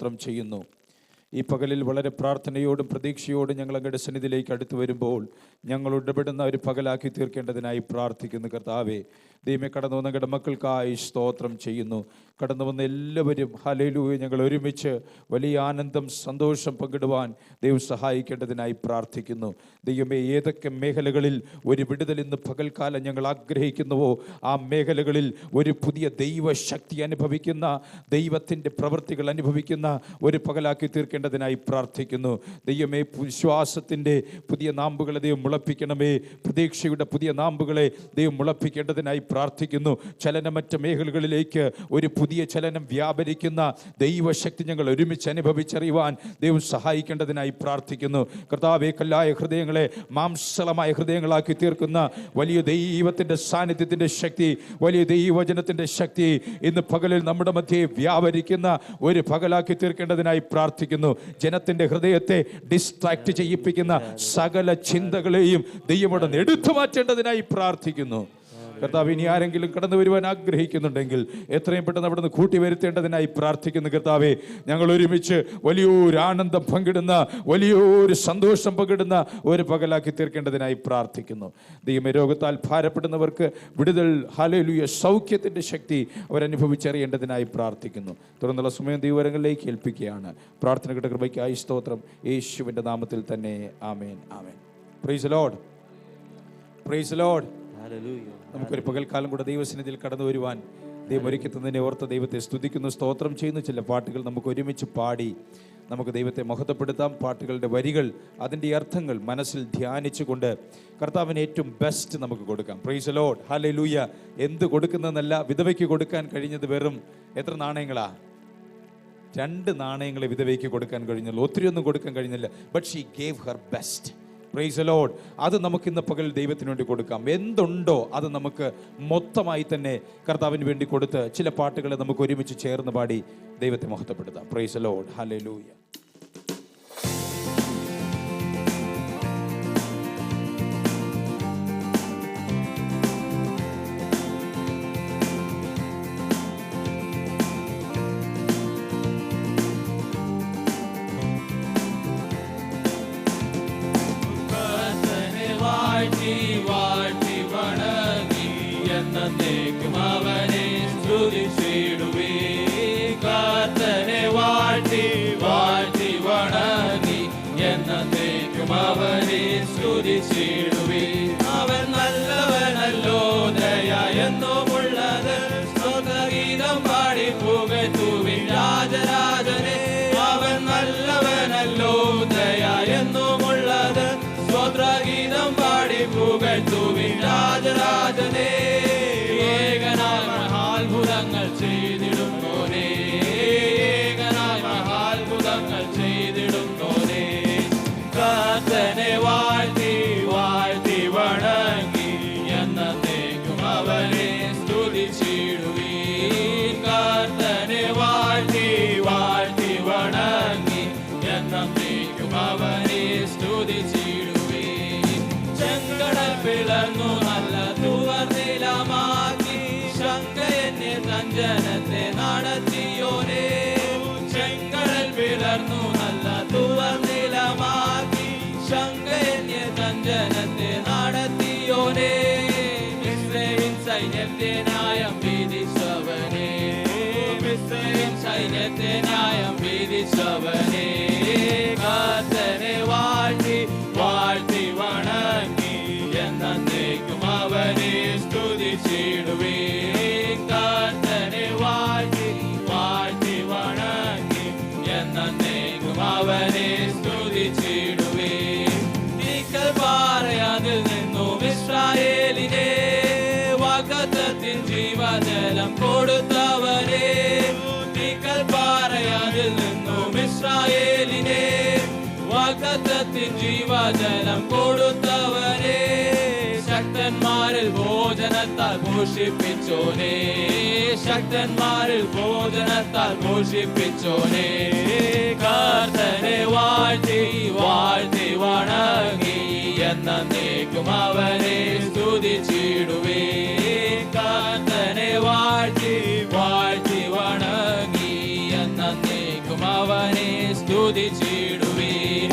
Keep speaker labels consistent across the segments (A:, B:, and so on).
A: സ്തോത്രം ചെയ്യുന്നു. ഈ പകലിൽ വളരെ പ്രാർത്ഥനയോടും പ്രതീക്ഷയോടും ഞങ്ങൾ അങ്ങയുടെ സന്നിധിയിലേക്ക് അടുത്തു വരുമ്പോൾ ഞങ്ങൾ ഇടപെടുന്ന ഒരു പകലാക്കി തീർക്കേണ്ടതിനായി പ്രാർത്ഥിക്കുന്നു. കർത്താവേ, ദൈവമേ, കടന്നു വന്ന ഞങ്ങളുടെ മക്കൾക്കായി സ്തോത്രം ചെയ്യുന്നു. കടന്നു വന്ന എല്ലാവരും ഹല്ലേലൂയ ഞങ്ങൾ ഒരുമിച്ച് വലിയ ആനന്ദം സന്തോഷം പങ്കിടുവാൻ ദൈവം സഹായിക്കേണ്ടതിനായി പ്രാർത്ഥിക്കുന്നു. ദൈവമേ, ഏതൊക്കെ മേഖലകളിൽ ഒരു വിടുതൽ ഇന്ന് പകൽക്കാലം ഞങ്ങൾ ആഗ്രഹിക്കുന്നുവോ ആ മേഖലകളിൽ ഒരു പുതിയ ദൈവശക്തി അനുഭവിക്കുന്ന, ദൈവത്തിൻ്റെ പ്രവൃത്തികൾ അനുഭവിക്കുന്ന ഒരു പകലാക്കി തീർക്കേണ്ടതിനായി പ്രാർത്ഥിക്കുന്നു. ദൈവമേ, വിശ്വാസത്തിൻ്റെ പുതിയ നാമ്പുകളെ ദൈവം മുളപ്പിക്കണമേ. പ്രതീക്ഷയുടെ പുതിയ നാമ്പുകളെ ദൈവം മുളപ്പിക്കേണ്ടതിനായി പ്രാർത്ഥിക്കുന്നു. ചലനമറ്റ മേഖലകളിലേക്ക് ഒരു പുതിയ ചലനം വ്യാപരിക്കുന്ന ദൈവശക്തി ഞങ്ങൾ ഒരുമിച്ച് അനുഭവിച്ചറിയുവാൻ ദൈവം സഹായിക്കേണ്ടതിനായി പ്രാർത്ഥിക്കുന്നു. കർത്താവേ, കല്ലായ ഹൃദയങ്ങളെ മാംസളമായ ഹൃദയങ്ങളാക്കി തീർക്കുന്ന വലിയ ദൈവത്തിൻ്റെ സാന്നിധ്യത്തിൻ്റെ ശക്തി, വലിയ ദൈവവചനത്തിൻ്റെ ശക്തി ഇന്ന് പകലിൽ നമ്മുടെ മധ്യേ വ്യാപരിക്കുന്ന ഒരു പകലാക്കി തീർക്കേണ്ടതിനായി പ്രാർത്ഥിക്കുന്നു. ജനത്തിൻ്റെ ഹൃദയത്തെ ഡിസ്ട്രാക്ട് ചെയ്യിപ്പിക്കുന്ന സകല ചിന്തകളെയും ദൈവമോട് എടുത്തു മാറ്റേണ്ടതിനായി പ്രാർത്ഥിക്കുന്നു. കർത്താവ്, ഇനി ആരെങ്കിലും കടന്നു വരുവാൻ ആഗ്രഹിക്കുന്നുണ്ടെങ്കിൽ എത്രയും പെട്ടെന്ന് അവിടെ നിന്ന് കൂട്ടി വരുത്തേണ്ടതിനായി പ്രാർത്ഥിക്കുന്നു. കർത്താവെ, ഞങ്ങൾ ഒരുമിച്ച് വലിയൊരു ആനന്ദം പങ്കിടുന്ന, വലിയൊരു സന്തോഷം പങ്കിടുന്ന ഒരു പകലാക്കി തീർക്കേണ്ടതിനായി പ്രാർത്ഥിക്കുന്നു. ദൈവമേ, രോഗത്താൽ ഭാരപ്പെടുന്നവർക്ക് വിടുതൽ, ഹല്ലേലൂയ, സൗഖ്യത്തിൻ്റെ ശക്തി അവരനുഭവിച്ചറിയേണ്ടതിനായി പ്രാർത്ഥിക്കുന്നു. തുടർന്നുള്ള സമയം ദൈവവരങ്ങളിലേക്ക് ഏൽപ്പിക്കുകയാണ്. പ്രാർത്ഥനയുടെ കൃപയ്ക്കായി സ്തോത്രം. യേശുവിൻ്റെ നാമത്തിൽ തന്നെ ആമേൻ, ആമേൻ. Praise the Lord, praise the Lord. നമുക്കൊരു പകൽക്കാലം കൂടെ ദൈവസന്നിധിയിൽ കടന്നു വരുവാൻ ദൈവം ഒരുക്കി തന്നതിനെ ഓർത്ത് ദൈവത്തെ സ്തുതിക്കുന്നു, സ്തോത്രം ചെയ്യുന്നു. ചില പാട്ടുകൾ നമുക്ക് ഒരുമിച്ച് പാടി നമുക്ക് ദൈവത്തെ മഹത്വപ്പെടുത്താം. പാട്ടുകളുടെ വരികൾ, അതിൻ്റെ അർത്ഥങ്ങൾ മനസ്സിൽ ധ്യാനിച്ചുകൊണ്ട് കർത്താവിന് ഏറ്റവും ബെസ്റ്റ് നമുക്ക് കൊടുക്കാം. Price the Lord, hallelujah. എന്ത് കൊടുക്കുന്നതെന്നല്ല, വിധവയ്ക്ക് കൊടുക്കാൻ കഴിഞ്ഞത് വെറും എത്ര നാണയങ്ങളാ? 2 നാണയങ്ങളെ വിധവയ്ക്ക് കൊടുക്കാൻ കഴിഞ്ഞുള്ളൂ. ഒത്തിരി ഒന്നും കൊടുക്കാൻ കഴിഞ്ഞില്ല. But she gave Har best. Price the Lord. അത് നമുക്ക് ഇന്ന് പകൽ ദൈവത്തിന് വേണ്ടി കൊടുക്കാം. എന്തുണ്ടോ അത് നമുക്ക് മൊത്തമായി തന്നെ കർത്താവിന് വേണ്ടി കൊടുത്ത് ചില പാട്ടുകളെ നമുക്ക് ഒരുമിച്ച് ചേർന്ന് പാടി ദൈവത്തെ മഹത്വപ്പെടുത്താം. പ്രൈസ് ദി ലോർഡ്, ഹല്ലേലൂയ.
B: അവൻ നല്ലവനല്ലോ, ദയ എന്നുമുള്ളത്. സ്തോത്രഗീതം പാടി പുകഴ്ത്തുവിൻ രാജരാജനെ. അവൻ നല്ലവനല്ലോ, ദയ എന്നുമുള്ളത്. സ്തോത്രഗീതം പാടി പുകഴ്ത്തുവിൻ രാജരാജനെ. ഏകനായ മഹാത്ഭുതങ്ങൾ ചെയ്തിടുന്നോനേ, ഏകനായ മഹാത്ഭുതങ്ങൾ ചെയ്തിടുന്നോനേ. കർത്തനെ വാഴ്ത്തി വാഴ്ത്തി വണങ്ങി എന്നേക്കും അവനെ സ്തുതിച്ചിടുവീൻ. കർത്തനെ വാഴ്ത്തി വാഴ്ത്തി വണങ്ങി എന്നേക്കും അവനെ സ്തുതിച്ചിടുവീൻ. ചെങ്കടൽ പിളർന്നു നല്ല തുവർനിലമാക്കി, ശങ്കയന്യ സഞ്ജനത്തെ നടത്തിയോനേ. ചെങ്കടൽ പിളർന്നു നല്ല തുവർനിലമാക്കി, ശങ്കയന്യ സഞ്ജനത്തെ നടത്തിയോനേ. മിസ്രയീം സൈന്യത്തെ ന്യായം വിധിച്ചവനേ, മിസ്രയീം സൈന്യത്തെ ന്യായം വിധിച്ചവനേ. കർത്തനെ വാഴ്ത്തി വാഴ്ത്തി വണങ്ങി എന്നേക്കും അവനെ സ്തുതിച്ചിടുവീൻ. കർത്തനെ വാഴ്ത്തി വാഴ്ത്തി വണങ്ങി എന്നേക്കും അവനെ സ്തുതിച്ചിടുവീൻ. നീക്കൽ പാറയതിൽ നിന്നും ഇസ്രായേലിനെ, വാഗ്ദത്തത്തിൻ ജീവജലം കൊടുത്തവനെ. നീക്കൽ പാറയതിൽ നിന്നും ഇസ്രായേലിനെ, വാഗ്ദത്തത്തിൻ ജീവജലം കൊടുത്തവനെ. ശക്തന്മാരിൽ ഭോജനത്താൽ പോഷിപ്പിച്ചോനേ, ശക്തന്മാരിൽ ഭോജനത്താൽ പോഷിപ്പിച്ചോനേ. കർത്തനെ വാഴ്ത്തി വാഴ്ത്തി വണങ്ങി എന്നേക്കും അവനെ സ്തുതിച്ചിടുവീൻ. കർത്തനെ വാഴ്ത്തി വാഴ്ത്തി വണങ്ങി എന്നേക്കും അവനെ അവനെ സ്തുതിച്ചിടുവീൻ.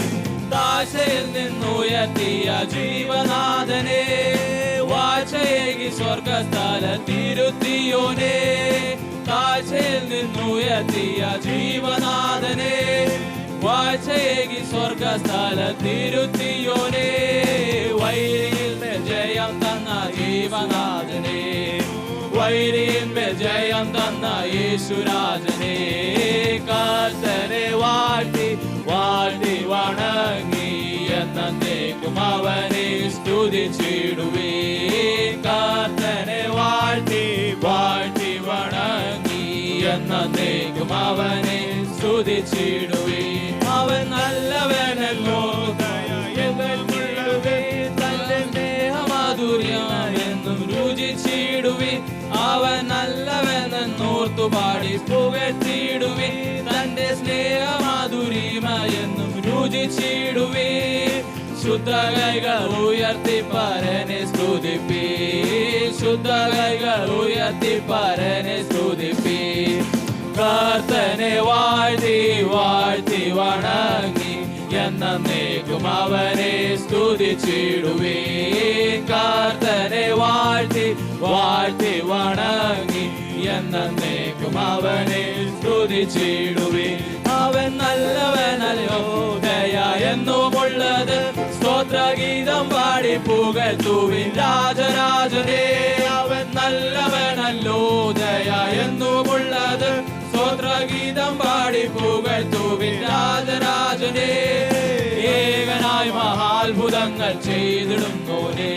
B: താഴ്ചയിൽ നിന്നുയർത്തിയ ജീവനാഥനെ, വാഴ്ചയേകി സ്വർഗസ്ഥലത്തിരുത്തിയോനെ. താഴ്ചയിൽ നിന്നുയർത്തിയ ജീവനാഥനെ, വാഴ്ചയേകി സ്വർഗസ്ഥലത്തിരുത്തിയോനെ. വൈരിയിൽ ജയം തന്ന ജീവനാഥനെ, വൈരിയിൽ ജയം തന്ന യേശുരാജനെ, കർത്തനെ വാഴ്ത്തി വാഴ്ത്തി വണങ്ങി എന്നേക്കും അവനെ സ്തുതിച്ചിടുവീൻ. കർത്തനെ വാഴ്ത്തി വാഴ്ത്തി വണങ്ങി എന്നേക്കും അവനെ സ്തുതിച്ചിടുവീൻ. അവൻ നല്ലവനല്ലോ, തന്റെ സ്നേഹമാധുര്യമെന്നും രുചിച്ചിടുവിൻ. അവൻ നല്ലവനെന്നോർത്തു പാടി പുകഴ്ത്തിടുവിൻ. തന്റെ സ്നേഹമാധുര്യമെന്നും രുചിച്ചിടുവിൻ. ശുദ്ധ കൈകൾ ഉയർത്തി പരനെ സ്തുതിപ്പീൻ. ശുദ്ധ കൈകൾ ഉയർത്തി പരനെ സ്തുതിപ്പീൻ. കർത്തനെ വാഴ്ത്തി വാഴ്ത്തി വണങ്ങി എന്നേക്കും അവനെ സ്തുതിച്ചിടുവീൻ. കർത്തനെ വാഴ്ത്തി വാഴ്ത്തി വണങ്ങി എന്നേക്കും അവനെ സ്തുതിച്ചിടുവീൻ. അവൻ നല്ലവനല്ലോ, ദയ എന്നുമുള്ളത് സ്തോത്രഗീതം പാടി പുകഴ്ത്തുവിൻ രാജരാജനെ. അവൻ നല്ലവനല്ലോ, ദയ എന്നുമുള്ളത് സ്തോത്രഗീതം പാടി പുകഴ്ത്തുവിൻ രാജരാജനെ. ഏകനായി മഹാത്ഭുതങ്ങൾ ചെയ്തിടുന്നോനെ,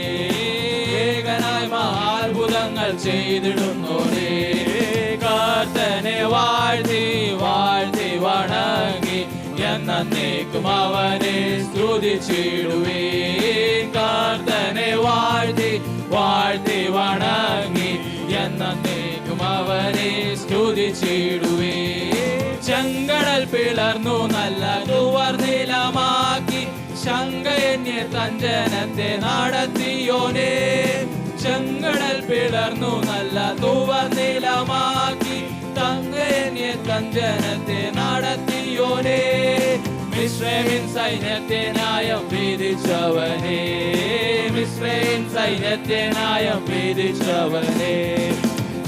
B: ഏകനായി മഹാത്ഭുതങ്ങൾ ചെയ്തിടുന്നോനെ. കർത്തനെ വാഴ്ത്തി വാഴ്ത്തി വണങ്ങി എന്നേക്കും അവനെ സ്തുതിച്ചിടുവീൻ. കർത്തനെ വാഴ്ത്തി വാഴ്ത്തി വണങ്ങി എന്നേക്കും അവനെ സ്തുതിച്ചിടുവീൻ. ചെങ്കടൽ പിളർന്നു നല്ല തുവർനിലമാക്കി, ശങ്കയന്യ തഞ്ജനത്തെ നടത്തിയോനെ. ചെങ്കടൽ പിളർന്നു നല്ല തുവർനിലമാക്കി, തങ്കയന്യ തഞ്ജനത്തെ നടത്തിയോനെ. മിസ്രയീമിൻ സൈന്യത്തെ ന്യായം വിധിച്ചവനെ, മിസ്രയീമിൻ സൈന്യത്തെ ന്യായം വിധിച്ചവനെ.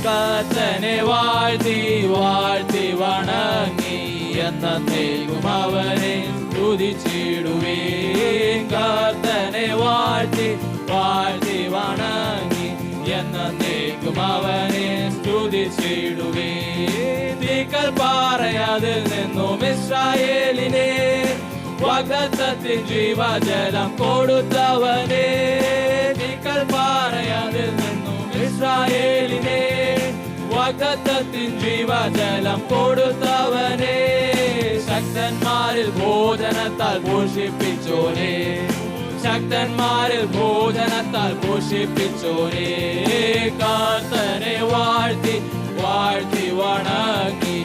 B: കർത്തനെ വാഴ്ത്തി വാഴ്ത്തി വണങ്ങി എന്നേക്കും അവനെ സ്തുതിച്ചിടുവീൻ. കർത്തനെ വാഴ്ത്തി വാഴ്ത്തി വണങ്ങി എന്നേക്കും അവനെ സ്തുതിച്ചിടുവീൻ. തീക്കൽ പാറയതിൽ നിന്നും ഇസ്രായേലിനെ, വാഗ്ദത്തത്തിൻ ജീവജലം കൊടുത്തവനെ. തീക്കൽ പാറയതിൽ നിന്നും ഇസ്രായേലിനെ, വാഗ്ദത്തത്തിൻ ജീവജലം കൊടുത്തവനെ. ശക്തന്മാരിൽ ഭോജനത്താൽ പോഷിപ്പിച്ചോനെ, ശക്തന്മാരിൽ ഭോജനത്താൽ പോഷിപ്പിച്ചോനെ. കർത്തനെ വാഴ്ത്തി വാഴ്ത്തി വണങ്ങി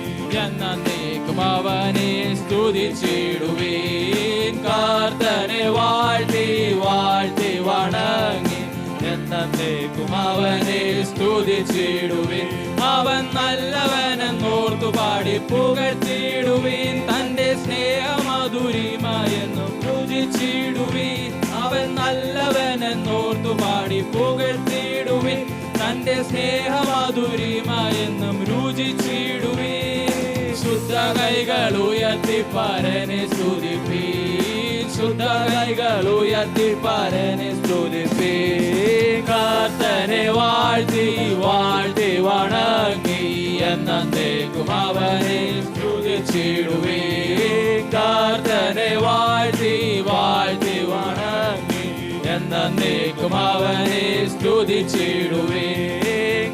B: എന്നേക്കും അവനെ സ്തുതിച്ചിടുവീൻ. കർത്തനെ വാഴ്ത്തി വാഴ്ത്തി വണങ്ങി എന്നേക്കും അവനെ സ്തുതിച്ചിടുവിൻ. അവൻ നല്ലവനെന്നോർത്തു പാടി പുകഴ്ത്തിടുവിൻ. തന്റെ സ്നേഹമധുരിമയെന്നും രുചിച്ചിടുവിൻ. അവൻ നല്ലവനെന്നോർത്തു പാടി പുകഴ്ത്തിടുവിൻ. തന്റെ സ്നേഹമധുരിമയെന്നും രുചിച്ചിടുവിൻ. ശുദ്ധ കൈകൾ ഉയർത്തി പരനെ സ്തുതിപ്പീൻ. ശുദ്ധ കൈകൾ ഉയർത്തി പരനെ സ്തുതിപ്പീൻ. കർത്തനെ വാഴ്ത്തി വാഴ്ത്തി വണങ്ങി എന്നേക്കും അവനെ സ്തുതിച്ചിടുവീൻ. കർത്തനെ വാഴ്ത്തി വാഴ്ത്തി വണങ്ങി എന്നേക്കും അവനെ സ്തുതിച്ചിടുവീൻ.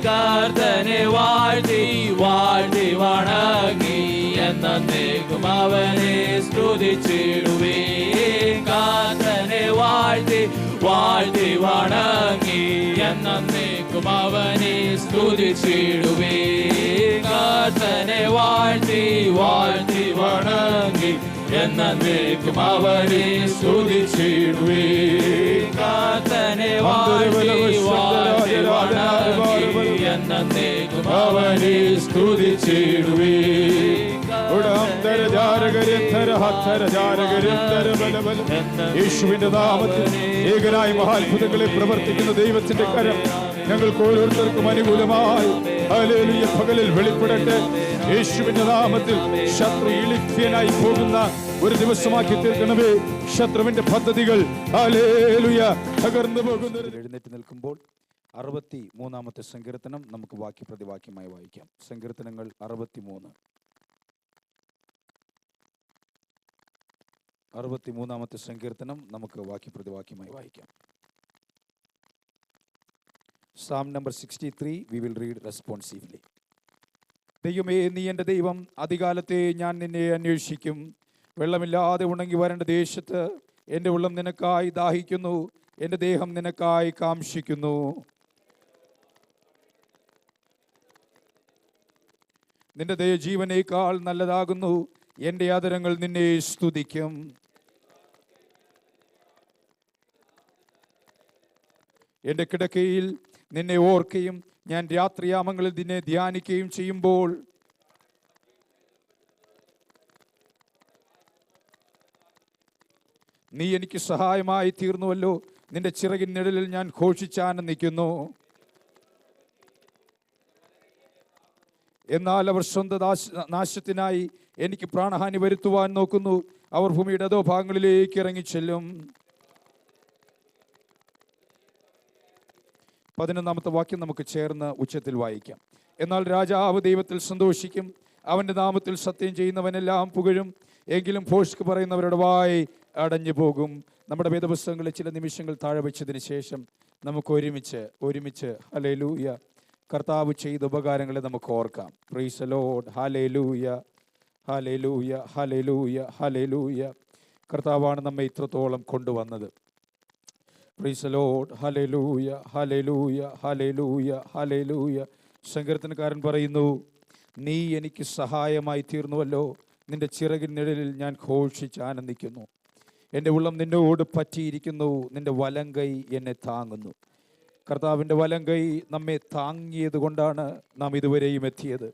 B: കർത്തനെ വാഴ്ത്തി വാഴ്ത്തി വണങ്ങി എന്നേക്കും അവനെ സ്തുതിച്ചിടുവീൻ. കർത്തനെ വാഴ്ത്തി വാഴ്ത്തി വണങ്ങി എന്നേക്കും അവനെ സ്തുതിച്ചിടുവീൻ. കർത്തനെ വാഴ്ത്തി വാഴ്ത്തി വണങ്ങി എന്നേക്കും അവനെ സ്തുതിച്ചിടുവീൻ. കർത്തനെ വാഴ്ത്തി വാഴ്ത്തി വണങ്ങി എന്നേക്കും അവനെ സ്തുതിച്ചിടുവീൻ.
C: ഉടം ദരജാര
A: യേശുവിന്റെ നാമത്തിൽ ഏകനായ മഹാത്ഭുതങ്ങളെ പ്രവർത്തിക്കുന്ന ദൈവത്തിന്റെ കരം ഞങ്ങൾക്ക് ഓരോരുത്തർക്കും അനുകൂലമായി ഹല്ലേലൂയ പകലിൽ വെളിപ്പെടട്ടെ. യേശുവിന്റെ നാമത്തിൽ ശത്രു ഇളിഭ്യനായി പോകുന്ന ഒരു ദിവസമാക്കി തീർക്കണമേ. ശത്രുവിന്റെ പദ്ധതികൾ ഹല്ലേലൂയ തകർന്നു പോകുന്ന. എഴുന്നേറ്റ് നിൽക്കുമ്പോൾ 63-ാമത്തെ സങ്കീർത്തനം നമുക്ക് വാക്യപ്രതിവാക്യമായി വായിക്കാം. സങ്കീർത്തനങ്ങൾ 63-ാമത്തെ സങ്കീർത്തനം നമുക്ക് വാക്യപ്രതിവാക്യമായി വായിക്കാം. Psalm number 63, we will read responsively. ദൈവമേ, നീ എൻ്റെ ദൈവം, അധികാലത്തെ ഞാൻ നിന്നെ അന്വേഷിക്കും. വെള്ളമില്ലാതെ ഉണങ്ങി വരേണ്ട ദേശത്ത് എൻ്റെ ഉള്ളം നിനക്കായി ദാഹിക്കുന്നു, എൻ്റെ ദേഹം നിനക്കായി കാംക്ഷിക്കുന്നു. നിന്റെ ദയ ജീവനേക്കാൾ നല്ലതാകുന്നു, എൻ്റെ ആദരങ്ങൾ നിന്നെ സ്തുതിക്കും. എൻ്റെ കിടക്കയിൽ നിന്നെ ഓർക്കുകയും ഞാൻ രാത്രിയാമങ്ങളിൽ നിന്നെ ധ്യാനിക്കുകയും ചെയ്യുമ്പോൾ നീ എനിക്ക് സഹായമായി തീർന്നുവല്ലോ. നിന്റെ ചിറകിൻ നിഴലിൽ ഞാൻ ഘോഷിച്ചാനന്ദിക്കുന്നു. എന്നാൽ അവർ സ്വന്തം നാശത്തിനായി എനിക്ക് പ്രാണഹാനി വരുത്തുവാൻ നോക്കുന്നു. അവർ ഭൂമിയുടെ അധോഭാഗങ്ങളിലേക്ക് ഇറങ്ങിച്ചെല്ലും. 11-ാമത്തെ വാക്യം നമുക്ക് ചേർന്ന് ഉച്ചത്തിൽ വായിക്കാം. എന്നാൽ രാജാവ് ദൈവത്തിൽ സന്തോഷിക്കും, അവൻ്റെ നാമത്തിൽ സത്യം ചെയ്യുന്നവനെല്ലാം പുകഴും. എങ്കിലും ഭോഷ്ക് പറയുന്നവരുടെ വായ് അടഞ്ഞു പോകും. നമ്മുടെ വേദപുസ്തകങ്ങളിൽ ചില നിമിഷങ്ങൾ താഴെ വെച്ചതിന് ശേഷം നമുക്ക് ഒരുമിച്ച് ഹല്ലേലൂയ കർത്താവ് ചെയ്ത ഉപകാരങ്ങളെ നമുക്ക് ഓർക്കാം. Price the Lord. Hallelujah, hallelujah, hallelujah, hallelujah. കർത്താവാണ് നമ്മെ ഇത്രത്തോളം കൊണ്ടുവന്നത്. Price the Lord. Hallelujah, hallelujah, hallelujah, hallelujah. സങ്കീർത്തനക്കാരൻ പറയുന്നു, നീ എനിക്ക് സഹായമായി തീർന്നുവല്ലോ. നിന്റെ ചിറകിൻ നിഴലിൽ ഞാൻ ഘോഷിച്ച് ആനന്ദിക്കുന്നു. എൻ്റെ ഉള്ളം നിന്നോട് പറ്റിയിരിക്കുന്നു, നിന്റെ വലങ്കൈ എന്നെ താങ്ങുന്നു. കർത്താവിൻ്റെ വലങ്കൈ നമ്മെ താങ്ങിയത് കൊണ്ടാണ് നാം ഇതുവരെയും എത്തിയത്.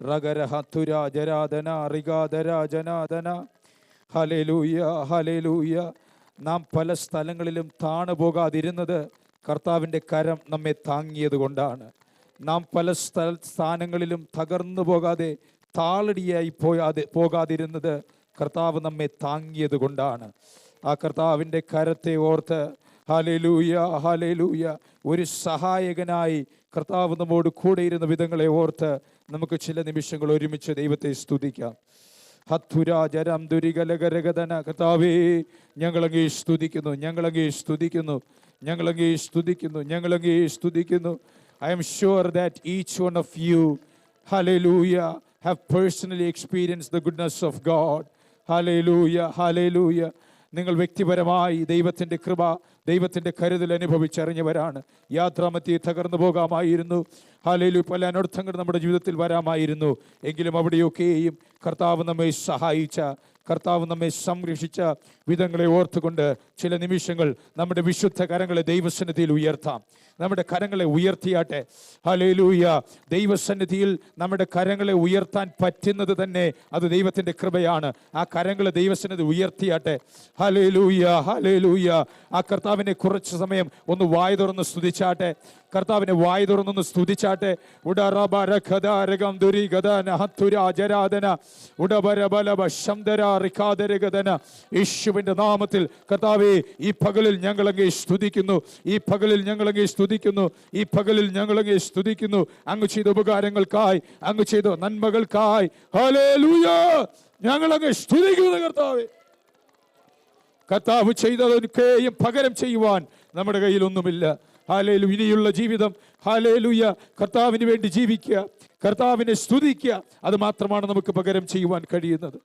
A: റഗരഹത്തുരാജരാധന റിഗാധരാജനാധന. ഹല്ലേലൂയ, ഹല്ലേലൂയ. നാം പല സ്ഥലങ്ങളിലും താണു പോകാതിരുന്നത് കർത്താവിൻ്റെ കരം നമ്മെ താങ്ങിയത് കൊണ്ടാണ്. നാം പല സ്ഥാനങ്ങളിലും തകർന്നു പോകാതെ താളടിയായി പോകാതിരുന്നത് കർത്താവ് നമ്മെ താങ്ങിയത് കൊണ്ടാണ്. ആ കർത്താവിൻ്റെ കരത്തെ ഓർത്ത് ഹല്ലേലൂയ, ഹല്ലേലൂയ. ഒരു സഹായകനായി കർത്താവ് നമ്മോട് കൂടെ ഇരുന്ന വിധങ്ങളെ ഓർത്ത് നമുക്ക് ചില നിമിഷങ്ങൾ ഒരുമിച്ച് ദൈവത്തെ സ്തുതിക്കാം. ഹത്തുരാജരം ദുരികലകരകഥന. കർത്താവേ, ഞങ്ങളങ്ങേ സ്തുതിക്കുന്നു, ഞങ്ങളങ്ങേ സ്തുതിക്കുന്നു, ഞങ്ങളങ്ങേ സ്തുതിക്കുന്നു, ഞങ്ങളങ്ങേ സ്തുതിക്കുന്നു. I am sure that each one of you, hallelujah, have personally experienced the goodness of God. Hallelujah, hallelujah. നിങ്ങൾ വ്യക്തിപരമായി ദൈവത്തിൻ്റെ കൃപ, ദൈവത്തിൻ്റെ കരുതൽ അനുഭവിച്ചറിഞ്ഞവരാണ്. യാത്രാമധ്യേ തകർന്നു പോകാമായിരുന്നു. ഹല്ലേലൂയ. പല അനർത്ഥങ്ങൾ നമ്മുടെ ജീവിതത്തിൽ വരാമായിരുന്നു. എങ്കിലും അവിടെയൊക്കെയും കർത്താവ് നമ്മെ സഹായിച്ച, കർത്താവ് നമ്മെ സംരക്ഷിച്ച വിധങ്ങളെ ഓർത്തുകൊണ്ട് ചില നിമിഷങ്ങൾ നമ്മുടെ വിശുദ്ധ കരങ്ങളെ ദൈവസന്നിധിയിൽ ഉയർത്താം. നമ്മുടെ കരങ്ങളെ ഉയർത്തിയാട്ടെ. ഹല്ലേലൂയ. ദൈവസന്നിധിയിൽ നമ്മുടെ കരങ്ങളെ ഉയർത്താൻ പറ്റുന്നത് തന്നെ അത് ദൈവത്തിൻ്റെ കൃപയാണ്. ആ കരങ്ങളെ ദൈവസന്നിധി ഉയർത്തിയാട്ടെ. Hallelujah, hallelujah. ആ കർത്താവിനെ കുറച്ച് സമയം ഒന്ന് വായ തുറന്ന് സ്തുതിച്ചാട്ടെ. കർത്താവിനെ വായ തുറന്നൊന്ന് സ്തുതിച്ചാട്ടെ. യേശുവിന്റെ നാമത്തിൽ കർത്താവേ, ഈ പകലിൽ ഞങ്ങളങ്ങേ സ്തുതിക്കുന്നു, ഈ പകലിൽ ഞങ്ങളങ്ങേ സ്തുതിക്കുന്നു, ഈ പകലിൽ ഞങ്ങളങ്ങേ സ്തുതിക്കുന്നു. അങ്ങ് ചെയ്ത ഉപകാരങ്ങൾക്കായി, അങ്ങ് ചെയ്ത നന്മകൾക്കായി ഹല്ലേലൂയ ഞങ്ങളങ്ങേ സ്തുതിക്കുന്നു. കർത്താവേ, കർത്താവ് ചെയ്തതൊക്കെയും പകരം ചെയ്യുവാൻ നമ്മുടെ കയ്യിൽ ഒന്നുമില്ല. ഹല്ലേലൂയ. ഇനിയുള്ള ജീവിതം ഹല്ലേലൂയ കർത്താവിന് വേണ്ടി ജീവിക്കുക, കർത്താവിനെ സ്തുതിക്കുക, അത് മാത്രമാണ് നമുക്ക് പകരം ചെയ്യുവാൻ കഴിയുന്നത്.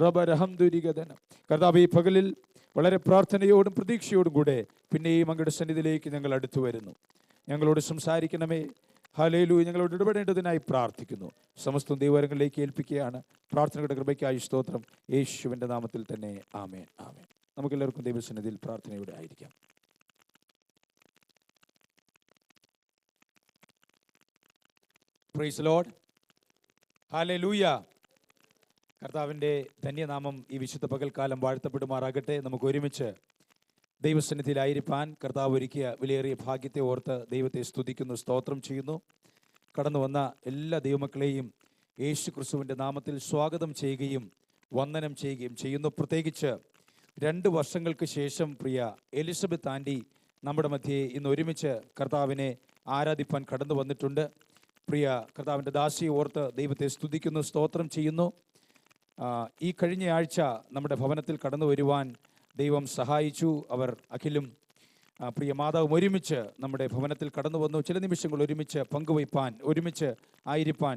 A: റബരഹംദുരിഗദന. കർത്താവ്, ഈ പകലിൽ വളരെ പ്രാർത്ഥനയോടും പ്രതീക്ഷയോടും കൂടെ പിന്നെയും അങ്ങയുടെ സന്നിധിയിലേക്ക് ഞങ്ങൾ അടുത്തു വരുന്നു. ഞങ്ങളോട് സംസാരിക്കണമേ. ഹല്ലേലൂയ. ഞങ്ങളോട് ഇടപെടേണ്ടതിനായി പ്രാർത്ഥിക്കുന്നു. സമസ്ത ദൈവകരങ്ങളിലേക്ക് ഏൽപ്പിക്കുകയാണ്. പ്രാർത്ഥനയുടെ കൃപയ്ക്കായി സ്തോത്രം. യേശുവിൻ്റെ നാമത്തിൽ തന്നെ ആമേൻ, ആമേൻ. നമുക്കെല്ലാവർക്കും ദൈവസന്നിധിയിൽ പ്രാർത്ഥനയോടെ ആയിരിക്കാം. Praise the Lord. Hallelujah. കർത്താവിൻ്റെ ധന്യനാമം ഈ വിശുദ്ധ പകൽക്കാലം വാഴ്ത്തപ്പെടുമാറാകട്ടെ. നമുക്ക് ഒരുമിച്ച് ദൈവസന്നിധിയിലായിരിക്കാൻ കർത്താവ് ഒരുക്കിയ വിലയേറിയ ഭാഗ്യത്തെ ഓർത്ത് ദൈവത്തെ സ്തുതിക്കുന്നു, സ്തോത്രം ചെയ്യുന്നു. കടന്നു വന്ന എല്ലാ ദൈവമക്കളെയും യേശു ക്രിസ്തുവിൻ്റെ നാമത്തിൽ സ്വാഗതം ചെയ്യുകയും വന്ദനം ചെയ്യുകയും ചെയ്യുന്നു. പ്രത്യേകിച്ച് 2 വർഷങ്ങൾക്ക് ശേഷം പ്രിയ എലിസബത്ത് ആൻറ്റി നമ്മുടെ മധ്യേ ഇന്ന് ഒരുമിച്ച് കർത്താവിനെ ആരാധിപ്പാൻ കടന്നു വന്നിട്ടുണ്ട്. പ്രിയ കർത്താവിൻ്റെ ദാസിയെ ഓർത്ത് ദൈവത്തെ സ്തുതിക്കുന്നു, സ്തോത്രം ചെയ്യുന്നു. ഈ കഴിഞ്ഞ ആഴ്ച നമ്മുടെ ഭവനത്തിൽ കടന്നു വരുവാൻ ദൈവം സഹായിച്ചു. അവർ അഖിലും പ്രിയ മാതാവും ഒരുമിച്ച് നമ്മുടെ ഭവനത്തിൽ കടന്നു വന്നു. ചില നിമിഷങ്ങൾ ഒരുമിച്ച് പങ്കുവയ്പ്പാൻ, ഒരുമിച്ച് ആയിരിക്കാൻ,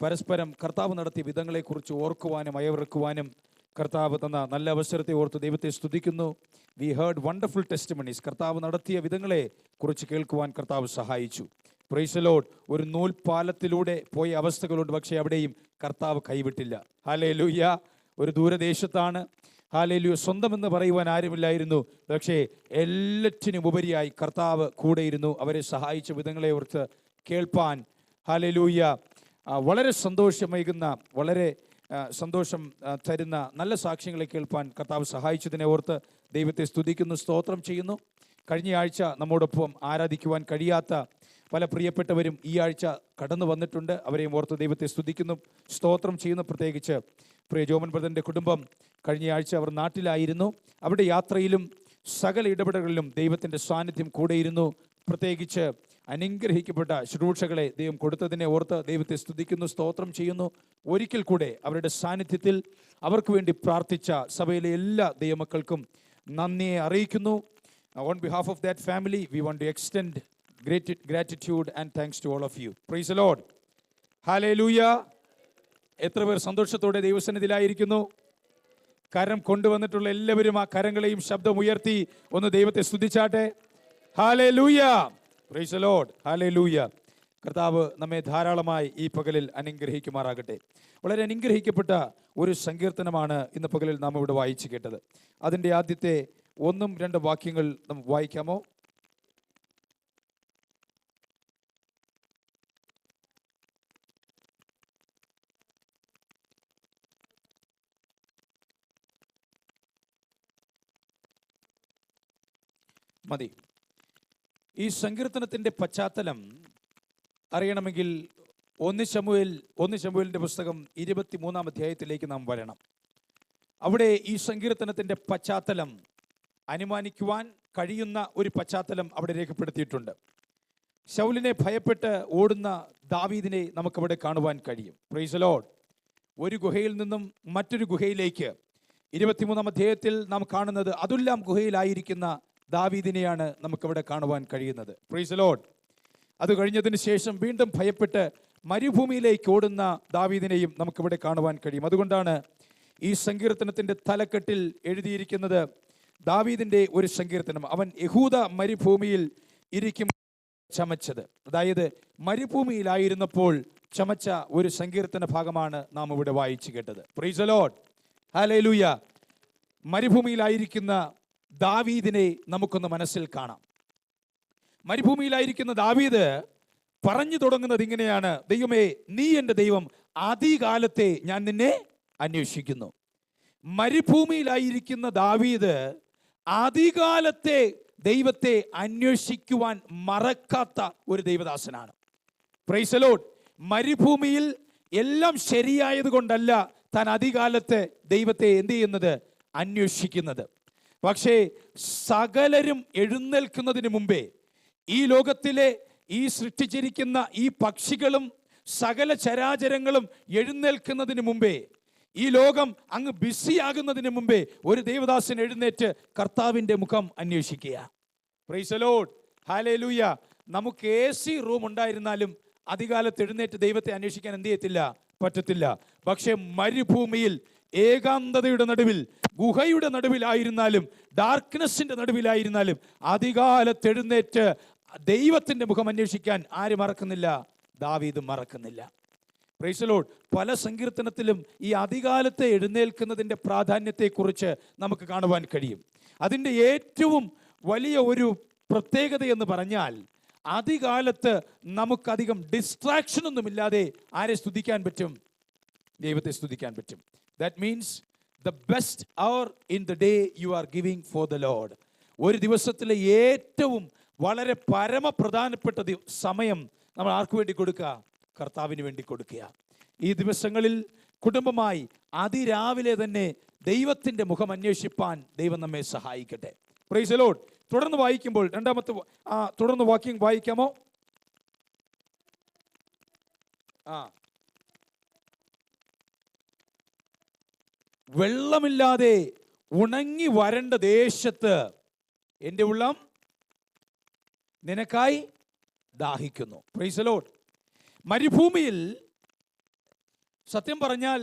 A: പരസ്പരം കർത്താവ് നടത്തിയ വിധങ്ങളെക്കുറിച്ച് ഓർക്കുവാനും അയവിറക്കുവാനും കർത്താവ് തന്ന നല്ല അവസരത്തെ ഓർത്ത് ദൈവത്തെ സ്തുതിക്കുന്നു. V heard wonderful testimonies. കർത്താവ് നടത്തിയ വിധങ്ങളെ കുറിച്ച് കേൾക്കുവാൻ കർത്താവ് സഹായിച്ചു. Price the Lord. ഒരു നൂൽപാലത്തിലൂടെ പോയ അവസ്ഥകളുണ്ട്, പക്ഷേ അവിടെയും കർത്താവ് കൈവിട്ടില്ല. ഹല്ലേലൂയ. ഒരു ദൂരദേശത്താണ്. ഹല്ലേലൂയ. സ്വന്തമെന്ന് പറയുവാൻ ആരുമില്ലായിരുന്നു, പക്ഷേ എല്ലാറ്റിനും ഉപരിയായി കർത്താവ് കൂടെയിരുന്നു. അവരെ സഹായിച്ച വിധങ്ങളെ ഓർത്ത് കേൾപ്പാൻ ഹല്ലേലൂയ വളരെ സന്തോഷമേകുന്ന, വളരെ സന്തോഷം തരുന്ന നല്ല സാക്ഷ്യങ്ങളെ കേൾപ്പാൻ കർത്താവ് സഹായിച്ചതിനെ ഓർത്ത് ദൈവത്തെ സ്തുതിക്കുന്നു, സ്തോത്രം ചെയ്യുന്നു. കഴിഞ്ഞ ആഴ്ച നമ്മോടൊപ്പം ആരാധിക്കുവാൻ കഴിയാത്ത പല പ്രിയപ്പെട്ടവരും ഈ ആഴ്ച കടന്നു വന്നിട്ടുണ്ട്. അവരെയും ഓർത്ത് ദൈവത്തെ സ്തുതിക്കുന്നു, സ്തോത്രം ചെയ്യുന്നു. പ്രത്യേകിച്ച് പ്രിയ ജോമൻ ബ്രദറിൻ്റെ കുടുംബം കഴിഞ്ഞ ആഴ്ച അവർ നാട്ടിലായിരുന്നു. അവിടെ യാത്രയിലും സകല ഇടപെടലുകളിലും ദൈവത്തിൻ്റെ സാന്നിധ്യം കൂടെയിരുന്നു. പ്രത്യേകിച്ച് അനുഗ്രഹിക്കപ്പെട്ട ശുശ്രൂഷകളെ ദൈവം കൊടുത്തതിനെ ഓർത്ത് ദൈവത്തെ സ്തുതിക്കുന്നു, സ്തോത്രം ചെയ്യുന്നു. ഒരിക്കൽ കൂടെ അവരുടെ സാന്നിധ്യത്തിൽ അവർക്ക് വേണ്ടി പ്രാർത്ഥിച്ച സഭയിലെ എല്ലാ ദൈവമക്കൾക്കും നന്ദിയെ അറിയിക്കുന്നു. On behalf of that family we want to extend gratitude and thanks to all of you. Praise the Lord. Hallelujah. എത്ര പേർ സന്തോഷത്തോടെ ദൈവസന്നിധിയിലായിരിക്കുന്നു? കരം കൊണ്ടുവന്നിട്ടുള്ള എല്ലാവരും ആ കരങ്ങളെയും ശബ്ദം ഉയർത്തി ഒന്ന് ദൈവത്തെ സ്തുതിച്ചാട്ടെ. Hallelujah. Praise the Lord. Hallelujah. കർത്താവ് നമ്മെ ധാരാളമായി ഈ പകലിൽ അനുഗ്രഹിക്കുമാറാകട്ടെ. വളരെ അനുഗ്രഹിക്കപ്പെട്ട ഒരു സങ്കീർത്തനമാണ് ഇന്ന് പകലിൽ നാം ഇവിടെ വായിച്ചു കേട്ടത്. അതിൻ്റെ ആദ്യത്തെ 1-2 വാക്യങ്ങൾ നമുക്ക് വായിക്കാമോ? മതി. ഈ സങ്കീർത്തനത്തിൻ്റെ പശ്ചാത്തലം അറിയണമെങ്കിൽ 1 ശമൂവേലിൻ്റെ പുസ്തകം 23-ാം അധ്യായത്തിലേക്ക് നാം വരണം. അവിടെ ഈ സങ്കീർത്തനത്തിൻ്റെ പശ്ചാത്തലം അനുമാനിക്കുവാൻ കഴിയുന്ന ഒരു പശ്ചാത്തലം അവിടെ രേഖപ്പെടുത്തിയിട്ടുണ്ട്. ശൗലിനെ ഭയപ്പെട്ട് ഓടുന്ന ദാവീദിനെ നമുക്കവിടെ കാണുവാൻ കഴിയും. Price the Lord. ഒരു ഗുഹയിൽ നിന്നും മറ്റൊരു ഗുഹയിലേക്ക് 23-ാം അധ്യായത്തിൽ നാം കാണുന്നത് അതുല്ലാം ഗുഹയിലായിരിക്കുന്ന ദാവീദിനെയാണ് നമുക്കവിടെ കാണുവാൻ കഴിയുന്നത്. Price the Lord. അത് കഴിഞ്ഞതിന് ശേഷം വീണ്ടും ഭയപ്പെട്ട് മരുഭൂമിയിലേക്ക് ഓടുന്ന ദാവീദിനെയും നമുക്കിവിടെ കാണുവാൻ കഴിയും. അതുകൊണ്ടാണ് ഈ സങ്കീർത്തനത്തിൻ്റെ തലക്കെട്ടിൽ എഴുതിയിരിക്കുന്നത് ദാവീദിൻ്റെ ഒരു സങ്കീർത്തനം. അവൻ യഹൂദ മരുഭൂമിയിൽ ഇരിക്കും ചമച്ചത്. അതായത് മരുഭൂമിയിലായിരുന്നപ്പോൾ ചമച്ച ഒരു സങ്കീർത്തന ഭാഗമാണ് നാം ഇവിടെ വായിച്ചു കേട്ടത്. Price the Lord. ഹല്ലേലൂയ. മരുഭൂമിയിലായിരിക്കുന്ന ദാവീദിനെ നമുക്കൊന്ന് മനസ്സിൽ കാണാം. മരുഭൂമിയിലായിരിക്കുന്ന ദാവീദ് പറഞ്ഞു തുടങ്ങുന്നത് ഇങ്ങനെയാണ്: ദൈവമേ, നീ എൻ്റെ ദൈവം, ആദികാലത്തെ ഞാൻ നിന്നെ അന്വേഷിക്കുന്നു. മരുഭൂമിയിലായിരിക്കുന്ന ദാവീദ് ആദികാലത്തെ ദൈവത്തെ അന്വേഷിക്കുവാൻ മറക്കാത്ത ഒരു ദൈവദാസനാണ്. Price the Lord. മരുഭൂമിയിൽ എല്ലാം ശരിയായത് കൊണ്ടല്ല താൻ ആദികാലത്തെ ദൈവത്തെ എന്ത് ചെയ്യുന്നത്? അന്വേഷിക്കുന്നത്. പക്ഷേ സകലരും എഴുന്നേൽക്കുന്നതിന് മുമ്പേ, ഈ ലോകത്തിലെ ഈ സൃഷ്ടിച്ചിരിക്കുന്ന ഈ പക്ഷികളും സകല ചരാചരങ്ങളും എഴുന്നേൽക്കുന്നതിന് മുമ്പേ, ഈ ലോകം അങ്ങ് ബിസിയാകുന്നതിന് മുമ്പേ ഒരു ദേവദാസൻ എഴുന്നേറ്റ് കർത്താവിൻ്റെ മുഖം അന്വേഷിക്കുക. Price the Lord. ഹല്ലേലൂയ. നമുക്ക് AC റൂം ഉണ്ടായിരുന്നാലും അധികാലത്ത് എഴുന്നേറ്റ് ദൈവത്തെ അന്വേഷിക്കാൻ എന്ത് ചെയ്യത്തില്ല? പറ്റത്തില്ല. പക്ഷെ മരുഭൂമിയിൽ ഏകാന്തതയുടെ നടുവിൽ, ഗുഹയുടെ നടുവിലായിരുന്നാലും ഡാർക്ക്നെസ്സിന്റെ നടുവിലായിരുന്നാലും അധികാലത്ത് എഴുന്നേറ്റ് ദൈവത്തിന്റെ മുഖം അന്വേഷിക്കാൻ ആര് മറക്കുന്നില്ല? ദാവീദ് മറക്കുന്നില്ല. Price the Lord. പല സങ്കീർത്തനത്തിലും ഈ അധികാലത്തെ എഴുന്നേൽക്കുന്നതിൻ്റെ പ്രാധാന്യത്തെക്കുറിച്ച് നമുക്ക് കാണുവാൻ കഴിയും. അതിൻ്റെ ഏറ്റവും വലിയ ഒരു പ്രത്യേകത എന്ന് പറഞ്ഞാൽ അധികാലത്ത് നമുക്കധികം ഡിസ്ട്രാക്ഷനൊന്നുമില്ലാതെ ആരെ സ്തുതിക്കാൻ പറ്റും? ദൈവത്തെ സ്തുതിക്കാൻ പറ്റും. That means the best hour in the day you are giving for the Lord. ഒരു ദിവസത്തിലെ ഏറ്റവും വളരെ പരമപ്രധാനപ്പെട്ട സമയം നമ്മൾ ആർക്ക് വേണ്ടി കൊടുക്കുക? കർത്താവിന് വേണ്ടി കൊടുക്കുക. ഈ ദിവസങ്ങളിൽ കുടുംബമായി അതിരാവിലെ തന്നെ ദൈവത്തിൻ്റെ മുഖം അന്വേഷിപ്പാൻ ദൈവം നമ്മെ സഹായിക്കട്ടെ. Price the Lord. തുടർന്ന് വായിക്കുമ്പോൾ തുടർന്ന് വായിക്കാമോ? വെള്ളമില്ലാതെ ഉണങ്ങി വരണ്ട ദേശത്ത് എൻ്റെ ഉള്ളം നിനക്കായി ദാഹിക്കുന്നു. Praise the Lord. മരുഭൂമിയിൽ സത്യം പറഞ്ഞാൽ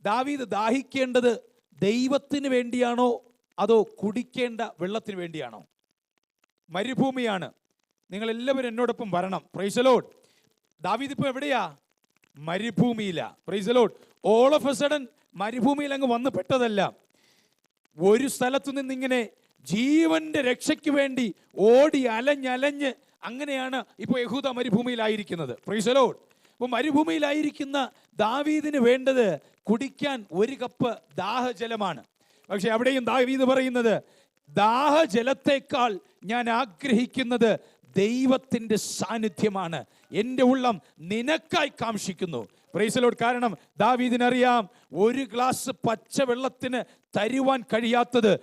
A: ദാവീദ് ദാഹിക്കേണ്ടത് ദൈവത്തിന് വേണ്ടിയാണോ അതോ കുടിക്കേണ്ട വെള്ളത്തിന് വേണ്ടിയാണോ? മരുഭൂമിയാണ്. നിങ്ങളെല്ലാവരും എന്നോടൊപ്പം വരണം. Praise the Lord. ദാവീദ് ഇപ്പോൾ എവിടെയാ? മരുഭൂമിയിലാ. Praise the Lord. All of a sudden മരുഭൂമിയിൽ അങ്ങ് വന്ന് പെട്ടതല്ല. ഒരു സ്ഥലത്തു നിന്നിങ്ങനെ ജീവന്റെ രക്ഷയ്ക്ക് വേണ്ടി ഓടി അലഞ്ഞ് അങ്ങനെയാണ് ഇപ്പോൾ യഹൂദ മരുഭൂമിയിലായിരിക്കുന്നത്. Price the Lord. അപ്പോൾ മരുഭൂമിയിലായിരിക്കുന്ന ദാവീദിന് വേണ്ടത് കുടിക്കാൻ ഒരു കപ്പ് ദാഹജലമാണ്. പക്ഷെ അവിടെയും ദാവീദ് പറയുന്നത്, ദാഹജലത്തേക്കാൾ ഞാൻ ആഗ്രഹിക്കുന്നത് ദൈവത്തിൻ്റെ സാന്നിധ്യമാണ്. എൻ്റെ ഉള്ളം നിനക്കായി കാംക്ഷിക്കുന്നു. Price the Lord. കാരണം ദാവീദിനറിയാം, ഒരു ഗ്ലാസ് പച്ചവെള്ളത്തിന് തരുവാൻ കഴിയാത്തത്,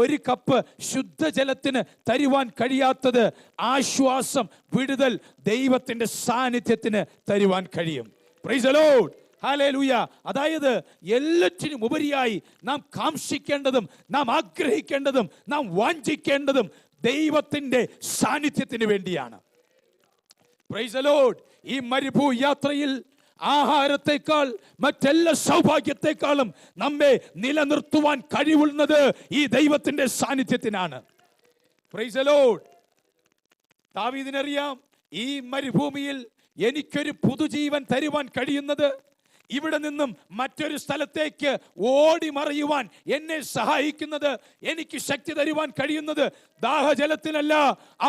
A: ഒരു കപ്പ് ശുദ്ധജലത്തിന് തരുവാൻ കഴിയാത്തത്, ആശ്വാസം, വിടുതൽ ദൈവത്തിൻ്റെ സാന്നിധ്യത്തിന് തരുവാൻ കഴിയും. Price the Lord. ഹല്ലേലൂയ. അതായത് എല്ലാറ്റിനും ഉപരിയായി നാം കാംക്ഷിക്കേണ്ടതും നാം ആഗ്രഹിക്കേണ്ടതും നാം വാഞ്ചിക്കേണ്ടതും ദൈവത്തിൻ്റെ സാന്നിധ്യത്തിന് വേണ്ടിയാണ്. Price the Lord. ഈ മരുഭൂ യാത്രയിൽ ആഹാരത്തെക്കാൾ മറ്റെല്ലാ സൗഭാഗ്യത്തെക്കാളും നമ്മെ നിലനിർത്തുവാൻ കഴിവുള്ളത് ഈ ദൈവത്തിൻ്റെ സാന്നിധ്യത്തിനാണ്. Praise the Lord. ദാവീദിനറിയാം, ഈ മരുഭൂമിയിൽ എനിക്കൊരു പുതുജീവൻ തരുവാൻ കഴിയുന്നത്, ഇവിടെ നിന്നും മറ്റൊരു സ്ഥലത്തേക്ക് ഓടി മറയുവാൻ എന്നെ സഹായിക്കുന്നത്, എനിക്ക് ശക്തി തരുവാൻ കഴിയുന്നത് ദാഹജലത്തിനല്ല,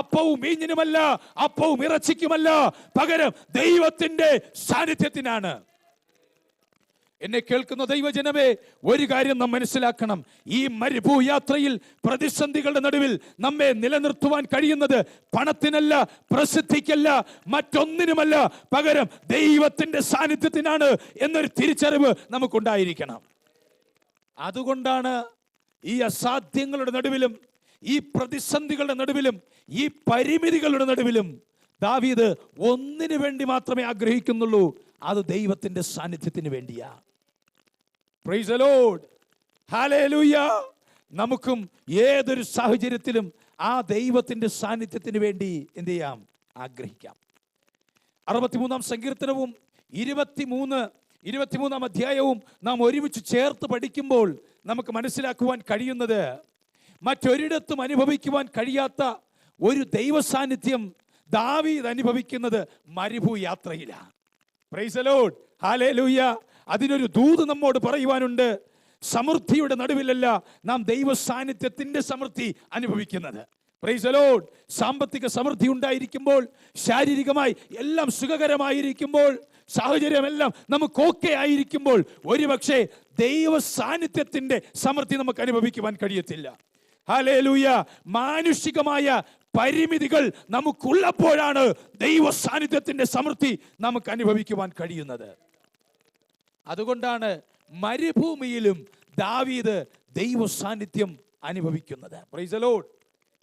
A: അപ്പവും മീഞ്ഞിനുമല്ല, അപ്പവും ഇറച്ചിക്കുമല്ല, പകരം ദൈവത്തിൻ്റെ സാന്നിധ്യത്തിനാണ്. എന്നെ കേൾക്കുന്ന ദൈവജനമേ, ഒരു കാര്യം നാം മനസ്സിലാക്കണം. ഈ മരുഭൂ യാത്രയിൽ പ്രതിസന്ധികളുടെ നടുവിൽ നമ്മെ നിലനിർത്തുവാൻ കഴിയുന്നത് പണത്തിനല്ല, പ്രസിദ്ധിക്കല്ല, മറ്റൊന്നിനുമല്ല, പകരം ദൈവത്തിൻ്റെ സാന്നിധ്യത്തിനാണ് എന്നൊരു തിരിച്ചറിവ് നമുക്കുണ്ടായിരിക്കണം. അതുകൊണ്ടാണ് ഈ അസാധ്യങ്ങളുടെ നടുവിലും ഈ പ്രതിസന്ധികളുടെ നടുവിലും ഈ പരിമിതികളുടെ നടുവിലും ദാവീദ് ഒന്നിനു വേണ്ടി മാത്രമേ ആഗ്രഹിക്കുന്നുള്ളൂ, അത് ദൈവത്തിൻ്റെ സാന്നിധ്യത്തിന് വേണ്ടിയാ. Price the Lord. ഹല്ലേലൂയ. നമുക്കും ഏതൊരു സാഹചര്യത്തിലും ആ ദൈവത്തിൻ്റെ സാന്നിധ്യത്തിന് വേണ്ടി എന്ത് ചെയ്യാം? ആഗ്രഹിക്കാം. 63-ാം സങ്കീർത്തനവും 23-ാം അധ്യായവും നാം ഒരുമിച്ച് ചേർത്ത് പഠിക്കുമ്പോൾ നമുക്ക് മനസ്സിലാക്കുവാൻ കഴിയുന്നത്, മറ്റൊരിടത്തും അനുഭവിക്കുവാൻ കഴിയാത്ത ഒരു ദൈവ സാന്നിധ്യം ദാവീദ് അനുഭവിക്കുന്നത് മരുഭൂ യാത്രയിലാണ്. Price the Lord. ഹല്ലേലൂയ. അതിനൊരു ദൂത് നമ്മോട് പറയുവാനുണ്ട്. സമൃദ്ധിയുടെ നടുവിലല്ല നാം ദൈവ സാന്നിധ്യത്തിൻ്റെ സമൃദ്ധി അനുഭവിക്കുന്നത്. Price the Lord. സാമ്പത്തിക സമൃദ്ധി ഉണ്ടായിരിക്കുമ്പോൾ, ശാരീരികമായി എല്ലാം സുഖകരമായിരിക്കുമ്പോൾ, സാഹചര്യമെല്ലാം നമുക്ക് ഓക്കെ ആയിരിക്കുമ്പോൾ, ഒരുപക്ഷെ ദൈവ സാന്നിധ്യത്തിൻ്റെ സമൃദ്ധി നമുക്ക് അനുഭവിക്കുവാൻ കഴിയത്തില്ല. ഹല്ലേലൂയ. മാനുഷികമായ പരിമിതികൾ നമുക്കുള്ളപ്പോഴാണ് ദൈവ സാന്നിധ്യത്തിൻ്റെ സമൃദ്ധി നമുക്ക് അനുഭവിക്കുവാൻ കഴിയുന്നത്. അതുകൊണ്ടാണ് മരുഭൂമിയിലും ദാവീദ് ദൈവ സാന്നിധ്യം അനുഭവിക്കുന്നത്. Price the Lord.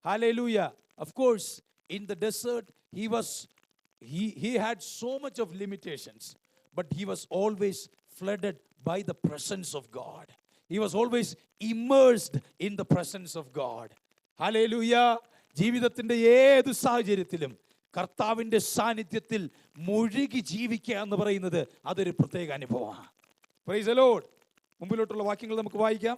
A: Hallelujah. Of course, in the desert he had so much of limitations, but he was always flooded by the presence of God. He was always immersed in the presence of God. Hallelujah. ജീവിതത്തിന്റെ ഏത് സാഹചര്യത്തിലും കർത്താവിൻ്റെ സാന്നിധ്യത്തിൽ മുഴുകി ജീവിക്കുക എന്ന് പറയുന്നത് അതൊരു പ്രത്യേക അനുഭവമാണ്. Price the Lord. മുമ്പിലോട്ടുള്ള വാക്യങ്ങൾ നമുക്ക് വായിക്കാം.